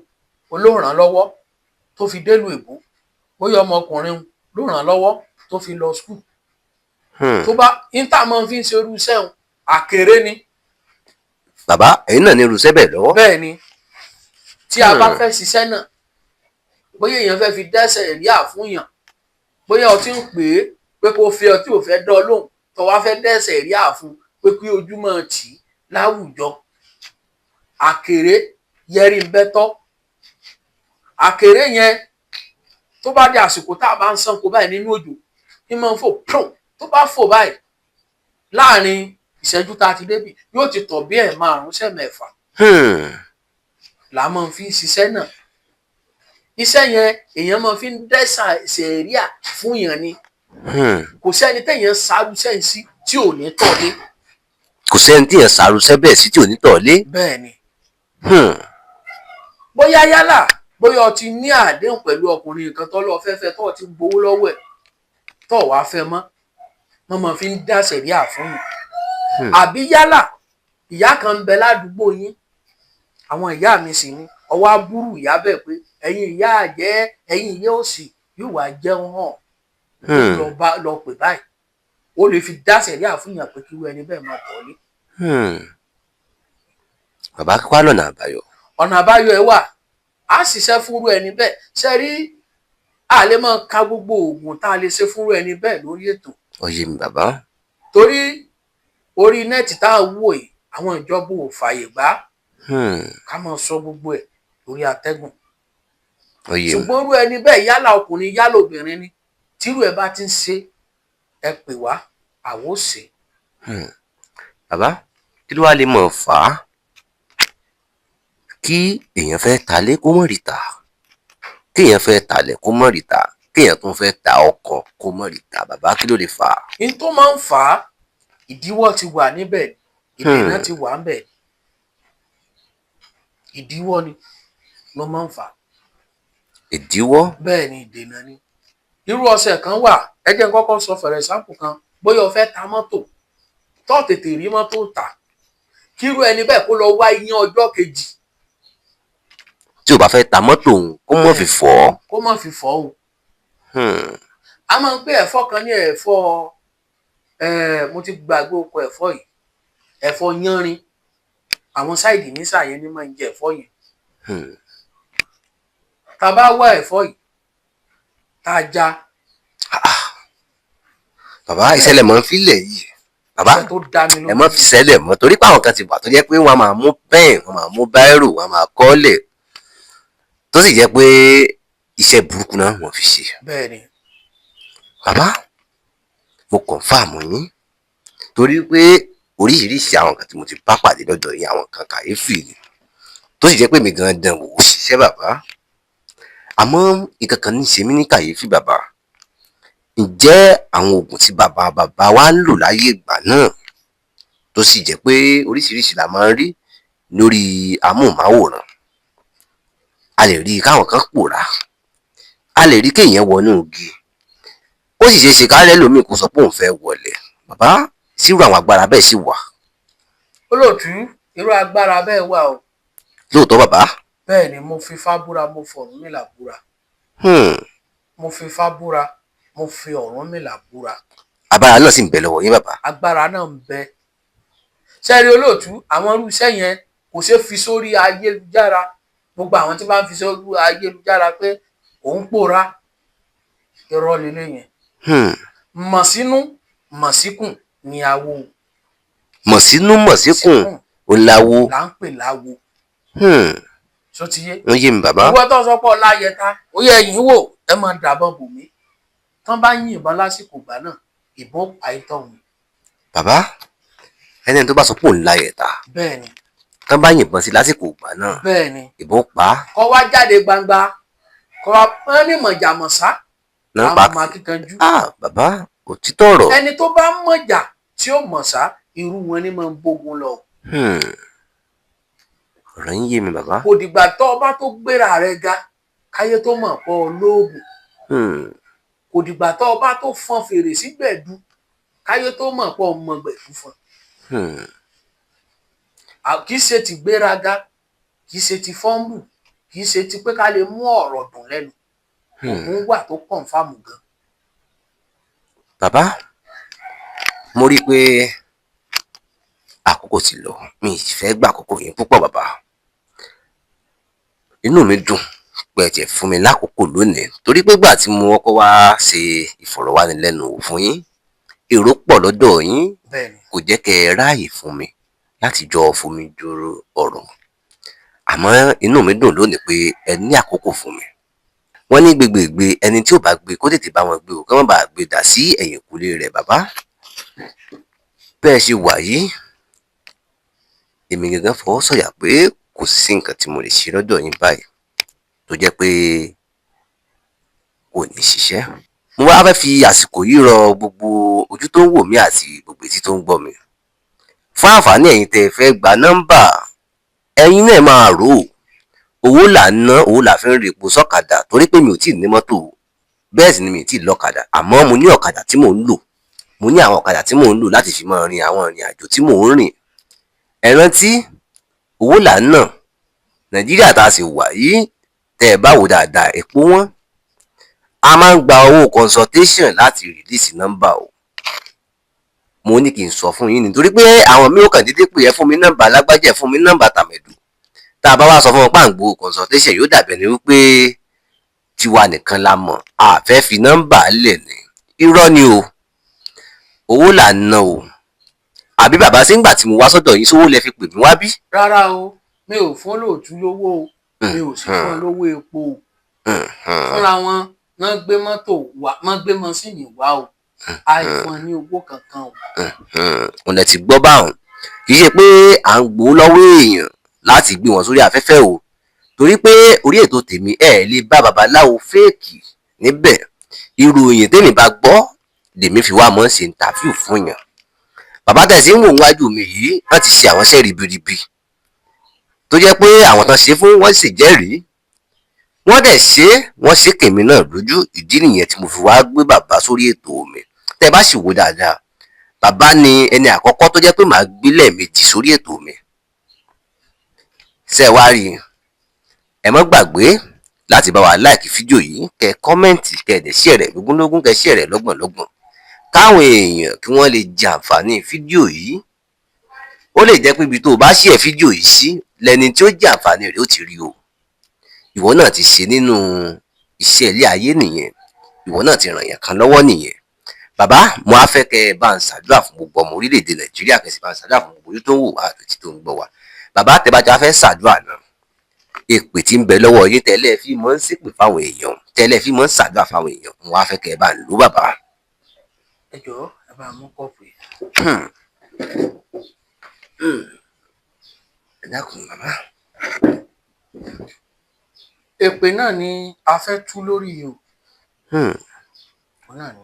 ló ràn lọ́wọ́ tó fi délùú èbó bóyá ọmọkùnrin ló ràn lọ́wọ́ tó fi lọ skul tó bá intanet fi ń ṣe irú iṣẹ́ àkèré ni. bàbá ẹ̀yin náà ní irú iṣẹ́ bẹ́ẹ̀ lọ́wọ́. bẹ́ẹ̀ ni tí a bá fẹ́ ṣiṣẹ́ náà bóyá èèyàn fẹ́ fi dẹ́sẹ̀ rí àfúnyàn bóyá o ti ń pè é pé kó fi ọtí ò fẹ́ dán lóhùn tó wá fẹ́ dẹ́sẹ̀ rí àfún pé kí ojúmọ́ tì í láwùjọ àkèré yẹrí ń bẹ́tọ́ àkèré yẹn tó bá di àsìkò tá a bá ń sanko báyìí nínú òjò ní máa ń fò pọ́n tó bá fò báyìí láàrin ìṣẹ́jú tá a ti débi yóò ti tọ̀ bí 5 sẹ́mẹ̀fà là máa fi ń ṣiṣẹ́ náà iṣẹ́ yẹn èèyàn máa fi ń dẹ́sà sẹ̀ríà fún yàn ni kò sẹ́ni téèyàn ṣàrúṣẹ́ sí tí ò ní tọ̀lé. kò sẹ́ni téèyàn ṣàrúṣẹ́ bẹ́ẹ̀ sí tí ò ní tọ̀lé. bẹ́ẹ̀ ni bóyá yálà bóyá o ti ní àdéhùn pẹ̀lú ọkùnrin kan tó lọ fẹ́fẹ́ tó ti gbowó lọ́wọ́ ẹ̀ tó wàá fẹ́ mọ́ wọ́n máa fi ń dá sẹ̀ríà fún yàn àbí yálà ìyá kan ń bẹ ládùúgbò yín àwọn ìyá mi sì ni ọwọ́ aburú ìyá bẹ́ẹ̀ pé ẹ̀yin ìyá àjẹ́ ẹ̀yin ìyá òsì yóò wá jẹun hàn lọ pè báyìí ó lè fi dá sẹ̀ríà fún yàn pé kí wọ́n ẹni bẹ́ẹ̀ máa tọ̀lé. bàbá kí wàá lọ́nà àbáyọ. ọ̀nà àbáyọ ẹ wà á ṣiṣẹ́ fúnrú ẹni bẹ́ẹ̀ ṣe rí a lè máa ka gbogbo oògùn tá a lè ṣe fúnrú ẹni bẹ́ẹ̀ lórí ètò. ó yé mi bàbá. torí orí nẹ́ẹ̀tì tá a wò yìí àwọn ìjọba ò fààyè gbà ká máa sọ gbogbo ẹ̀ lórí atẹ́gùn. ṣùgbọ́n irú ẹni bẹ́ẹ̀ yálà ọkùnrin yálà obìnrin ni tírú ẹ bá ti ń ṣe ẹ pè wá àwo ṣe. bàbá kí ló wá lè mọ̀ fà á kí èèyàn fẹ́ talé kó mọ̀ rí ta kí èèyàn fẹ́ talẹ̀ kó mọ̀ rí ta kí èèyàn tún fẹ́ ta ọkọ̀ kó mọ̀ rí ta bàbá kí ló lè fà á. n tó máa ń fà á ìdíwọ́ ti wà níbẹ̀ ìdènà ti wà níbẹ̀ ìdíwọ́ ni ló máa ń fà á. ìdíwọ́. bẹ́ẹ̀ ni ìdènà ni irú ọ̀sẹ̀ kan wà ẹ jẹ́ n kọ́kọ́ sọ fẹ̀rẹ̀ sáǹpù kan bóyá o fẹ́ ta mọ́tò tó tètè rí mọ́tò tà kírú ẹni bẹ́ẹ̀ kó lọ wá iyán ọjọ́ kejì. tí o bá fẹ́ ta mọ́tò òun kó mọ̀ fi fọ́. kó mọ̀ fi fọ́ o. a máa ń pè ẹ̀fọ́ kan ní ẹ̀fọ́ mo ti gbàgbé oko ẹ̀fọ́ yìí ẹ̀fọ́ yánrin àwọn sáìdì nísàyẹn ni máa ń jẹ ẹ̀fọ́ yẹn. tá a bá wá ẹ̀fọ́ yìí tá a já. bàbá ìṣẹ̀lẹ̀ mọ́ ń filẹ̀ yìí bàbá ẹ mọ́ fi ṣẹlẹ̀ mọ́ torí pé àwọn kan ti wà tó jẹ́ pé wọ́n máa mú pẹ́ẹ̀n wọ́n máa mú báírò wọ́n máa kọ́lẹ̀ tó sì jẹ́ pé iṣẹ́ burúkú náà wọ́n fi ṣe. bẹ́ẹ̀ni. bàbá mo kọ̀ǹfàmù yín torí pé oríṣiríṣi àwọn kan tí mo ti bá pàdé lọ́dọ̀ yín àwọn kan kàyéfì ni tó sì jẹ́ pé mi gan dán wò ó ṣiṣẹ́ bàbá àmọ́ nǹkan kan ní í ṣe mí ní kàyéfì bàbá ǹjẹ́ àwọn oògùn tí bàbá wa ń lò láyé ìgbà náà tó sì jẹ́ pé oríṣiríṣi la máa ń rí lórí amóhùnmáwòrán a lè rí káwọn kan pòórá a lè rí kéèyàn wọnú igi ó sì ṣeé ṣe kálẹ̀ lómi kó sọ pé òun fẹ́ wọlé bàbá sírú àwọn agbára bẹ́ẹ̀ sì wà. olóòtú irú agbára bẹ́ẹ̀ wà o. lóòótọ́ bàbá. bẹ́ẹ̀ ni mo fi Ifá búra mo fi Ọ̀rúnmìlà búra. mo fi Ifá búra mo fi Ọ̀rúnmìlà búra. agbára náà sì ń bẹ lọ́wọ́ yín bàbá. agbára náà ń bẹ. sẹ́ẹ̀rí olóòtú àwọn irú iṣẹ́ yẹn kò ṣeé fi sórí ayélujára gbogbo àwọn tí bá ń fi sórí ayélujára pé òun pòórá irọ́ lélẹ̀ yẹn. mọ̀ sínú mọ̀ síkùn ni awo. mọ̀ sínú mọ̀ síkùn ò láwo. là ń pè láwo. sọ ti yé. ó yé mi bàbá. ìwọ tó sọ pé ọlá yẹta ó yẹ ẹ̀yìn wò ẹ máa dàbọ̀ bò mí. tán bá yìnbọn lásìkò ìgbà náà ìbọn pa ìtọ̀hún. bàbá ẹni tó bá sọ pé òun láyẹ̀ ta bẹ́ẹ̀ ni tán bá yìnbọn sí lásìkò ìgbà náà bẹ́ẹ̀ ni ìbọn pa á kọ́ wá jáde gbangba kọ́ wá pọ́n ní mọ̀jàmọ̀sá náà àwọn pa ọmọ akíkanjú. bàbá òtítọ́ ọ̀rọ̀. ẹni tó bá mọ̀jà tí ó mọ̀sá irú wọn ni máa ń bógun lọ. ọ̀rọ̀ yín yé mi bàbá. kò dìgbà tó ọba tó gbéra rẹ̀ ga káyé tó mọ̀ pọ̀ lóògùn. kò dìgbà tó ọba tó fọn fèrè sí gbẹ̀du káyé tó mọ̀ pọ̀ mọ gbẹ̀du fọn. kì í ṣe ti gbéraga kì í ṣe ti fọ́nbù kì í ṣe ti pé ká lè mú ọ̀rọ̀ dùn lẹ́nu. òun wà tó kọ̀ǹfàmù gan. bàbá mo rí i pé àkókò ti lọ mi ì fẹ́ gba àkókò yín púpọ̀ bàbá inú mi dùn pé ẹ jẹ́ fún mi lákòókò lónìí torí pé gbà tí mo kọ́kọ́ wá ṣe ìfọ̀rọ̀wánilẹ́nuwò fún yín èrò pọ̀ lọ́dọ̀ yín kò jẹ́ kẹ́ ẹ ráàyè fún mi láti jọ fún mi dúró ọ̀rọ̀ àmọ́ inú mi dùn lónìí pé ẹ ní àkókò fún mi wọ́n ní gbégbègbè ẹni tí ò bá gbé kó tètè bá wọn gbé o kí wọ́n bá gbé dà sí ẹ̀yìnkùlé rẹ̀ bàbá bẹ́ẹ̀ ṣe wà yìí èmi gangan fọwọ́ sọ̀yà pé kò sí nǹkan tí mo lè ṣe lọ́dọ̀ yín báyìí tó jẹ́ pé kò ní ṣiṣẹ́. mo wá fẹ́ fi àsìkò yìí rọ gbogbo ojú tó ń wò mí àti gbogbo etí tó ń gbọ́ mi fún àǹfààní ẹ̀yin tẹ́ ẹ fẹ́ gba nọ́mbà ẹ̀yin náà máa rò ó owó là ń ná owó là fi ń repo sọ́kadà torí pé mi ò tí ì ní mọ́tò bẹ́ẹ̀ sì ni mi ò tí ì lọ́kadà àmọ́ mo ní ọ̀kadà tí mò ń lò mo ní àwọn ọ̀kadà tí mò ń lò láti fi máa rin àwọn ìrìn àjò tí mò ń rìn ẹ rántí owó là ń ná nàìjíríà tá a sì wà yìí tẹ́ ẹ bá wò dáadáa epo wọn a máa ń gba owó consultation láti rìlíìsì nọ́mbà o mo ní kí n sọ fún yín nítorí pé àwọn mi ò kàn déédéé pé ẹ fún mi nọ́mbà lágbájá ẹ fún mi nọ́mbà tàmẹ̀dù tá a bá wá sọ fún wọn pàǹgbò consultation yóò dàbí ẹni wípé tiwa nìkan la mọ̀ a fẹ́ fi nọ́mbà lẹ̀ ní irọ́ ni o owó là ń ná o àbí bàbá sí ń gbà tí mo wá sọ́dọ̀ yín sówó lẹ fi pè mí wá bí. rárá o mi ò fún lóòtú lówó o mi ò sì fún lówó epo o fúnra wọn náà gbé mọ́tò wá náà gbé mọ́sìnì wá o àìfọn ní owó kankan o. ọ̀nà tí gbọ́ báwọn kì í ṣe pé à ń gbowó lọ́wọ́ èèyàn láti gbé wọn sórí afẹ́fẹ́ o torí pé orí ètò tèmi ẹ̀ lè bá babaláwo fẹ́ẹ̀kì níbẹ̀ ìròyìn tèmi bá gbọ́ lèmi fi wá mọ́ ṣe ìntàfíù fún yàn bàbá tẹ̀sí ń wò wájú mi yìí wọ́n ti ṣe àwọn iṣẹ́ ribiribi tó jẹ́ pé àwọn tán ṣe fún wọ́n sì jẹ́rìí wọ́n dẹ̀ ṣe wọ́n ṣe kèmí náà lójú ìdí nìyẹn tí mo fi wá gbé bàbá sórí ètò mi tẹ́ bá sì wò dáadáa bàbá ni ẹni àkọ́kọ́ tó jẹ́ pé màá gbé lẹ́ẹ̀mejì sórí ètò mi ṣe wá rí ẹ má gbàgbé láti bá wa láìkì fídíò yìí kẹ́ kọ́mẹ́ǹtì kẹ́ dẹ̀ share rẹ̀ lógúnlógún kẹ́ share rẹ̀ lọ́gbọ̀nlọ́gbọ̀n káwọn èèyàn kí wọ́n lè jẹ àǹfààní fídíò yìí ó lè jẹ́ pé ibi tó o bá share fídíò yìí sí lẹni tí ó jẹ àǹfààní rẹ̀ ó ti rí o ìwọ náà ti ṣe nínú iṣẹ́ ilé ayé nìyẹn ìwọ náà ti ràn yàn kan lọ́wọ́ nìyẹn bàbá mo á fẹ́ kẹ́ ẹ bá ń ṣàdúrà fún gbogbo ọmọ orílẹ̀-èdè nàìjíríà kẹ́ sì bá ń ṣàdúrà fún gbogbo ojú tó ń wò wá àti tó ń gbọ́ wa bàbá tẹ́bàjá fẹ́ ṣàdúrà náà èpè tí ń bẹ lọ́wọ́ yín tẹ́lẹ̀ fi mọ́ ń ṣépè fáwọn èèyàn tẹ́lẹ̀ fi mọ́ ń ṣàdúrà fáwọn èèyàn mo á fẹ́ kẹ́ ẹ bá ń lò bàbá. ẹ jọ̀ọ́ ẹ bá mú kọ́ọ̀pù yìí. ẹ dákun bàbá. èpè náà ni a fẹ́ tú lórí yìí o. náà ni.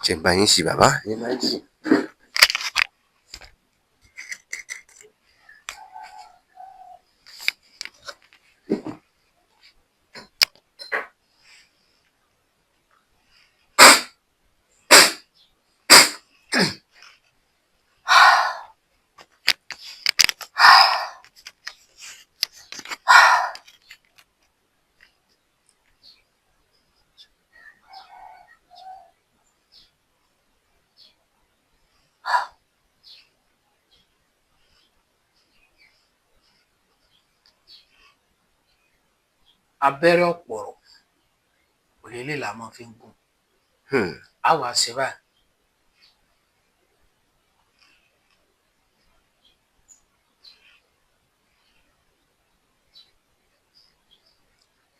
ṣe bá yín sí bàbá ẹ máa ń sí. abẹ́rẹ́ ọ̀pọ̀rọ̀ òlélẹ̀ la máa fi ń gún á wà ṣe báyìí.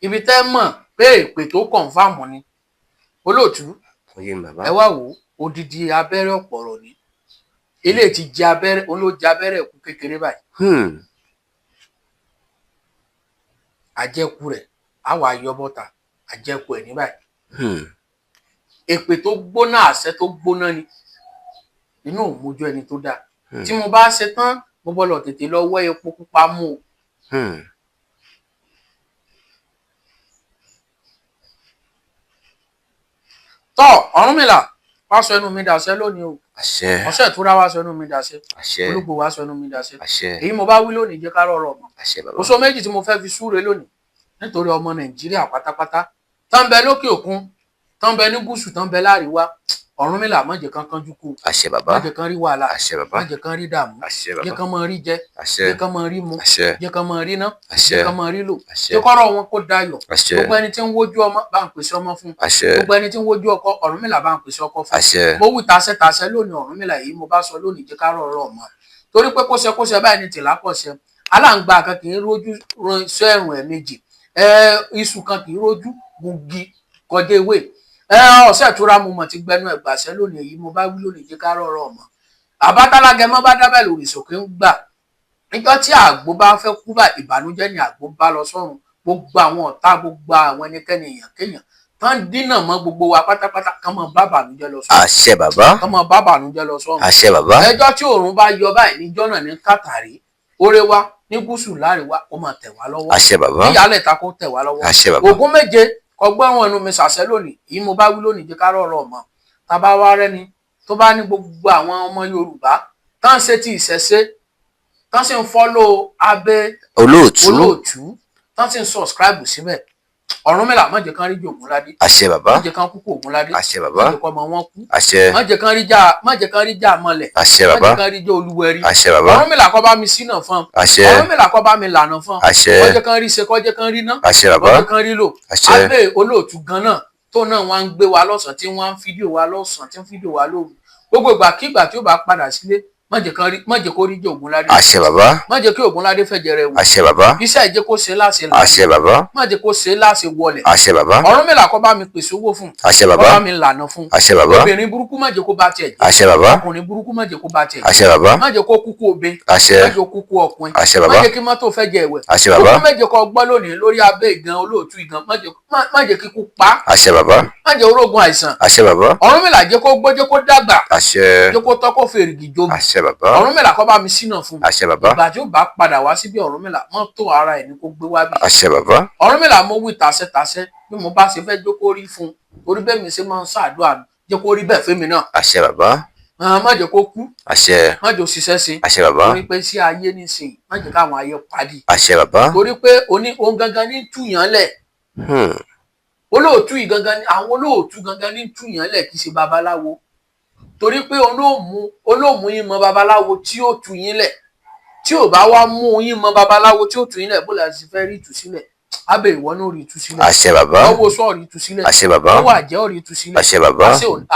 ibi tẹ́ mọ̀ pé èpè tó kọ̀ǹfàmù ni olóòtú ẹ wá wò odidi abẹ́rẹ́ ọ̀pọ̀rọ̀ ni eléyìí ti jẹ abẹ́rẹ́ òun ló jẹ abẹ́rẹ́ ẹ̀kú kékeré báyìí àjẹkù rẹ̀ á wà yọ bọ́ta àjẹkù ẹ̀ ní báyìí èpè tó gbóná àṣẹ tó gbóná ni inú òun mojú ẹni tó dáa tí mo bá ṣe tán mo bọ́lọ̀ tètè lọ wọ́ epo pupa mú o. tọ́ Ọ̀rúnmìlà wá sọ ẹnu mi dàṣẹ lónìí o ọ̀sẹ̀ ìtura wá sọ ẹnu mi dàṣẹ olúgbò wá sọ ẹnu mi dàṣẹ èyí mo bá wí lónìí jẹ́ ká rọrọ ọmọ oṣù méjì tí mo fẹ́ fi súre lónìí nítorí ọmọ Nàìjíríà pátápátá tán bẹ lókè òkun tán bẹ ní gúúsù tán bẹ láríwá Ọ̀rúnmìlà má jẹ́ kan kánjú kú má jẹ́ kan rí wàhálà má jẹ́ kan rí dààmú jẹ́ kan máa rí jẹ jẹ́ kan máa rí mu jẹ́ kan máa rí ná jẹ́ kan máa rí lò jẹ́ kọ́rọ̀ wọn kó dayọ̀ gbogbo ẹni tí ń wojú ọmọ bá ń pèsè ọmọ fún gbogbo ẹni tí ń wojú ọkọ Ọ̀rúnmìlà bá ń pèsè ọkọ fún mo wí tasẹ́ lónìí Ọ̀rúnmìlà yìí mo bá sọ lónìí jẹ́ ká rọ̀rọ̀ ọmọ torí pé kóṣẹ báyìí ni tìlá pọ̀ṣẹ aláǹgbá kan kì í rójú sọ ẹ̀rùn ẹ̀ méjì iṣu kan kì í rójú gungi kọjá ewé ọ̀sẹ̀ ìtura mo mọ̀ ti gbẹnu ẹ̀gbàṣẹ́ lónìí èyí mo bá wí lónìí jẹ́ ká rọ̀rọ̀ ọmọ àbátálágẹ mọ́ bá dábẹ́ lórí ìsòkè ń gbà níjọ́ tí àgbo bá fẹ́ kú bá ìbànújẹ́ ni àgbo bá lọ sọ́run gbogbo àwọn ọ̀tá gbogbo àwọn ẹnikẹ́ni èèyàn kéèyàn tán dínà mọ́ gbogbo wa pátápátá kán mọ́ bá bànújẹ́ lọ sọ́run àṣẹ bàbá kán mọ́ bá bànújẹ́ lọ sọ́run àṣẹ bàbá ẹjọ́ tí òòrùn bá yọ báyìí níjọ́ náà ní kàtàrí oore wa ní gúúsù láríwá ó máa tẹ̀ wá lọ́wọ́ àṣẹ bàbá níyàlẹ̀ ta kó tẹ̀ wá lọ́wọ́ àṣẹ bàbá ògún méje ọgbọ́n ẹnu mi ṣàṣẹ lónìí yìí mo bá wí lónìí jẹ́ ká rọ̀rọ̀ ọmọ tàbá wá rẹ́ni tó bá ní gbogbo àwọn ọmọ Yorùbá tán ṣe ti ìṣẹ̀ṣe tán sì ń fọ́lọ́ abẹ́ olóòtú tán sì ń sọ̀scribe síbẹ̀ Ọ̀rúnmìlà má jẹ́ kán rí jẹ Ògúnládé àṣẹ bàbá má jẹ́ kán kú kú Ògúnládé àṣẹ bàbá má jẹ́ kán ọmọ wọn kú àṣẹ má jẹ́ kán rí jà mọ́lẹ̀ àṣẹ má bàbá jẹ́ kán rí jẹ Olúwẹ̀rí àṣẹ bàbá Ọ̀rúnmìlà kó bá mi ṣínà fún àṣẹ Ọ̀rúnmìlà kó bá mi lànà fún àṣẹ kó jẹ́ kán rí ṣe kó jẹ́ kán rí ná àṣẹ bàbá kó jẹ́ kán rí lò àṣẹ abẹ́ olóòtú gan náà tó náà wọ́n ń gbé wa lọ́sàn-án tí wọ́n ń fídíò wa lọ́sàn-án tí ń fídíò wa lóru gbogbo ìgbàkígbà tí ó bá padà sílé má jẹ́ kó rí jẹ Ògúnládé àṣẹ bàbá má jẹ́ kí Ògúnládé fẹ́ jẹrẹ wò àṣẹ bàbá iṣẹ́ ìjẹ́ kó ṣe láṣẹ àṣẹ bàbá má jẹ́ kó ṣe láṣẹ wọlẹ̀ àṣẹ bàbá Ọ̀rúnmìlà kó bá mi pèsè owó fún àṣẹ kó bàbá bá mi lànà fún àṣẹ bàbá obìnrin burúkú má jẹ́ kó bá tiẹ̀ jẹ́ àṣẹ bàbá ọkùnrin burúkú má jẹ́ kó bá tiẹ̀ jẹ́ àṣẹ bàbá má jẹ́ kó kúkú obìn àṣẹ má jẹ́ kó kúkú ọkùnrin àṣẹ má bàbá jẹ́ kí mọ́tò fẹ́ jẹ ẹ̀wẹ̀ àṣẹ bàbá òkú méje kó gbọ́ lónìí lórí abẹ́ ìgan olóòtú ìgan má jẹ́ kíkú pa àṣẹ bàbá má jẹ́ orógun àìsàn àṣẹ bàbá Ọ̀rúnmìlà jẹ́ kó gbó jẹ́ kó dàgbà àṣẹ jẹ́ kó tọ́ kó fèrègì jobi àṣẹ bàbá Ọ̀rúnmìlà kó bá mi ṣínà fún àṣẹ bàbá ìgbà tí ó bá padà wá síbi Ọ̀rúnmìlà mọ́tò ara ẹ̀ ní kó gbé wá bí àṣẹ bàbá Ọ̀rúnmìlà mo wí tasẹ́tasẹ́ bí mo bá ṣe fẹ́ jókòó rí fún orí bẹ́ẹ̀ mi ṣe máa ń ṣàdúrà mi jẹ́ kó rí bẹ́ẹ̀ fẹ́mi náà àṣẹ bàbá má jẹ́ kó kú àṣẹ má jẹ́ òṣìṣẹ́ sí àṣẹ bàbá torí pé sí ayé nísìnyí má jẹ́ káwọn ayé padì àṣẹ bàbá torí pé òun gangan ní túyàn lẹ̀ olóòtú yìí gangan ní àwọn olóòtú gangan ní túyàn lẹ̀ kì í ṣe babaláwo torí pé olóòmù yín mọ babaláwo tí ó tú yín lẹ̀ tí ò bá wá mú yín mọ babaláwo tí ó tú yín lẹ̀ bó la ti fẹ́ rí ìtúsílẹ̀ abẹ ìwọ náà rí ìtúsílẹ̀ àṣẹ bàbá ọwọ́ sọ rí ìtúsílẹ̀ àṣẹ bàbá ọwọ́ àjẹ́ ò rí ìtúsílẹ̀ àṣẹ bàbá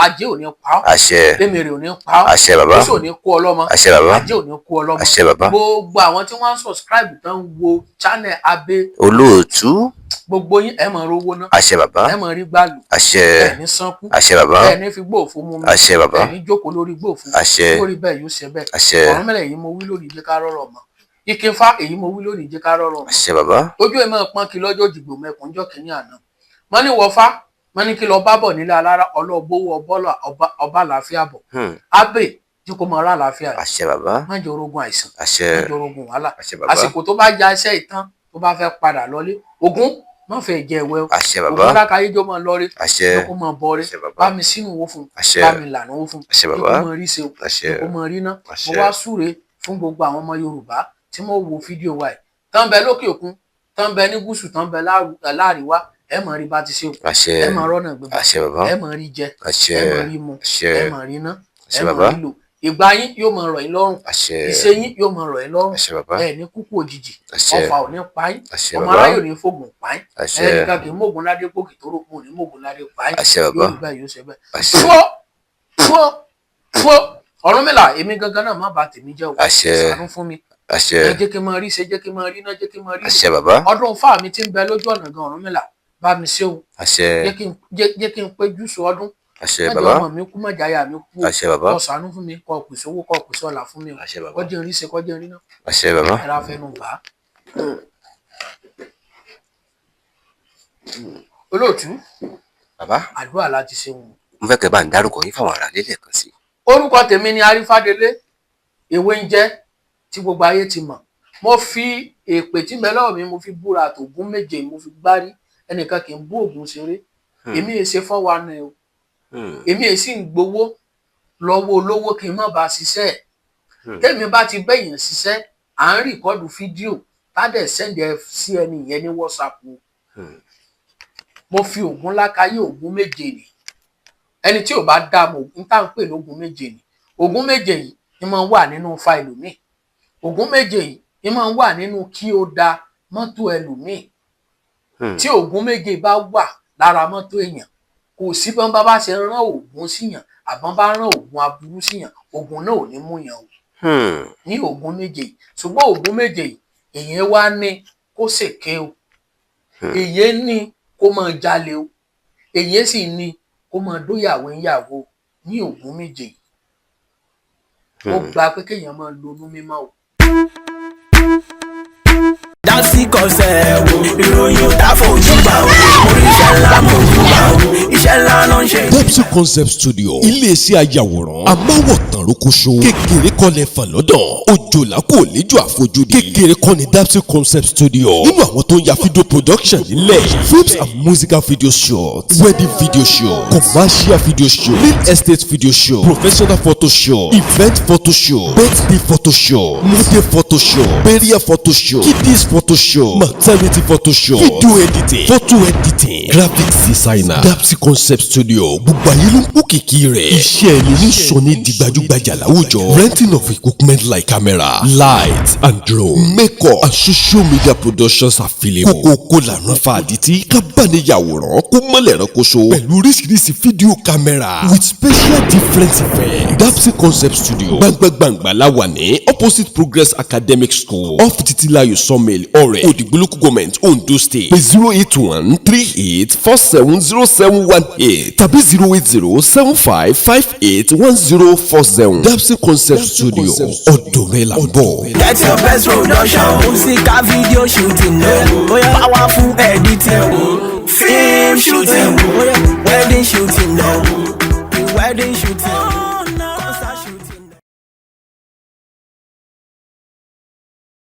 àjẹ́ ò ní pa ọ́ àṣẹ lémèrè ò ní pa ọ́ àṣẹ bàbá oṣù ò ní kú ọlọ́mọ àṣẹ bàbá àjẹ́ ò ní kú ọlọ́mọ àṣẹ bàbá gbogbo àwọn tí wọ́n ń subscribe tán ń wo channel abẹ olóòtú gbogbo yín ẹ máa rówó ná àṣẹ bàbá ẹ máa rí gbàlù àṣẹ ẹ ní sánkú àṣẹ bàbá ẹ ní fi gbóòfó mú mi àṣẹ bàbá ẹ ní jókòó lórí gbóòfó àṣẹ lórí bẹ́ẹ̀ yóò ṣe bẹ́ẹ̀ àṣẹ Ọ̀rúnmìlà èyí mo wí lónìí jẹ́ ká rọrọ̀ mọ́ Ìkìnfá èyí mo wí lónìí jẹ́ ká rọrọ̀ mọ́ àṣẹ bàbá ojú ẹ máa pọ́n kí lọ́jọ́ òdìgbò mẹ́kùn jọ́ kínní àná wọ́n ní wọ́fá wọ́n ní kí lọ bá bọ̀ nílé alára ọlọ́ọ̀bówó ọba àlàáfíà bọ̀ ábẹ́ tí kò mọ ọ̀rọ̀ àlàáfíà rẹ̀ àṣẹ bàbá má jẹ́ orógun àìsàn àṣẹ má jẹ́ orógun wàhálà àṣẹ bàbá àsìkò tó bá ja iṣẹ́ ìtàn tó bá fẹ́ padà lọlé Ògún má fẹ́ jẹ ẹ̀wẹ́ o àṣẹ bàbá Ògún lákàáyé jọ máa lọrí àṣẹ kó máa bọ rí àṣẹ bàbá bá mi sínú owó fún àṣẹ bá mi lànà owó fún àṣẹ kó bàbá máa rí ṣe o àṣẹ kó máa rí ná mo àṣẹ wá súre fún gbogbo àwọn ọmọ Yorùbá tí mo wo fídíò wa yìí tán bẹ lókè òkun tán bẹ ní gúúsù tán bẹ láàríwá ẹ máa rí bá ti ṣe o àṣẹ ẹ máa rọ́nà gbégbá àṣẹ bàbá ẹ máa rí jẹ àṣẹ ẹ máa rí mu àṣẹ ẹ máa rí ná àṣẹ ẹ bàbá máa rí lò ìgbà yín yóò máa rọ̀ yín lọ́rùn àṣẹ ìṣe yín yóò máa rọ̀ yín lọ́rùn àṣẹ bàbá ẹ ní kúkú òjijì àṣẹ ọfà ò ní pa yín àṣẹ ọmọ bàbá aráyò ní fògùn pa yín àṣẹ ẹnìkan kì í mọ̀gùn ládé pòkì tó rò pọ̀ ní mọ̀gùn ládé pa yín àṣẹ bàbá yóò rí bẹ́ẹ̀ yóò ṣe bẹ́ẹ̀. àṣẹ fún Ọ̀rúnmìlà èmi gangan náà má bà tèmi jẹ́ o àṣẹ ṣàánú fún mi àṣẹ ẹ jẹ́ kí n máa rí ṣe jẹ́ kí n máa rí náà jẹ́ kí n máa rí àṣẹ bàbá ọdún fáà mi ti ń bẹ lójú ọ̀nà gan Ọ̀rúnmìlà bá mi ṣe o àṣẹ jẹ́ kí n pé júùsù ọdún àṣẹ mẹ́jọ bàbá ọmọ mi kú mọ̀jáyà mi kú àṣẹ bàbá kó ṣàánú fún mi kó pèsè owó kó pèsè ọlà fún mi o àṣẹ bàbá kọjá irin ṣe kọjá irin náà àṣẹ bàbá ẹ ra fẹnu bá olóòtú bàbá àdúrà láti ṣe wọn. mo fẹ́ kẹ́ bá ń dárúkọ yín fáwọn ará lélẹ̀ kan sí. orúkọ tèmi ni Arífádélé ewé ń jẹ́ tí gbogbo ayé ti mọ̀ mo fi èpè tí bẹ lọ́wọ́ mi mo fi búra àtògún méje mo fi gbárí ẹnìkan kì í bú ògùn ṣeré èmi è ṣe fọ́ wa nà o èmi è sì ń gbowó lọ́wọ́ olówó kí n má bàa ṣiṣẹ́ tèmi bá ti bẹ̀yàn ṣiṣẹ́ à ń rìkọ́dù fídíò tádẹ̀ sẹ́ndì ẹ sí ẹni yẹn ní WhatsApp mo fi ògùn lákàyè ògùn méje ni ẹni tí ò bá dá mo ògùn tá à ń pè lógùn méje ni ògùn méje yìí ni máa ń wà nínú fáìlì mi ògùn méje yìí ni máa ń wà nínú kí ó da mọ́tò ẹlòmíì tí ògùn méje bá wà lára mọ́tò èèyàn kò sí bí wọ́n bá ṣe rán ògùn síyàn àbọ̀n bá rán ògùn aburú síyàn ògùn náà ò ní mú yàn o ní ògùn méje yìí ṣùgbọ́n ògùn méje yìí èyàn wá ní kó ṣèké o èyàn ní kó máa jalè o èyàn sì ní kó máa dóyàwó ìyàwó ní ògùn méje yìí ó gba pé kéèyàn máa lonú mímọ́ o. Dásí kọsẹ̀ wo ìròyìn ò dá fojú bá o oríṣẹ́ ńlá mojú bá o iṣẹ́ ńlá ló ń ṣe. Dapsy Concept Studio iléeṣẹ́ ayàwòrán amáwọ̀tàn rókóṣó kékeré kọ́lẹ̀ fàlọ́dọ̀ òjòlá kò léjò àfojúdi kékeré kọ́ ni Dapsy Concept Studio nínú àwọn tó ń ya video production nílẹ̀ films and musical video shots wedding video show commercial video show real estate video show professional photo show event photo show birthday photo show model photo show burial photo show kiddies photo show maternity photo show video editing photo editing graphics designer Dapsy Concept Studio gbogbo ayé ló ń kó kìkì rẹ̀ iṣẹ́ ẹni ní sọ ní di gbajúgbajà láwùjọ renting of equipment like camera light and drone makeup and social media productions available kókó lànà fàdítì kábàániyàwòrán kó mọ́lẹ̀ rẹ́kọ̀ṣọ́ pẹ̀lú oríṣiríṣi fídíò camera with special different effects Dapsy Concept Studio gbàngbàngbà láwà ní opposite Progress Academic School off Titilayo Sawmill ọ̀rẹ́ Òdìgbò Government Ondo State pé 08138470718 tàbí 08075581040 Dapsy Concept Studio ọ̀dọ̀ rẹ̀ là ń bọ̀. Get your best production musical video shooting powerful editing film shooting wedding shooting wedding shooting.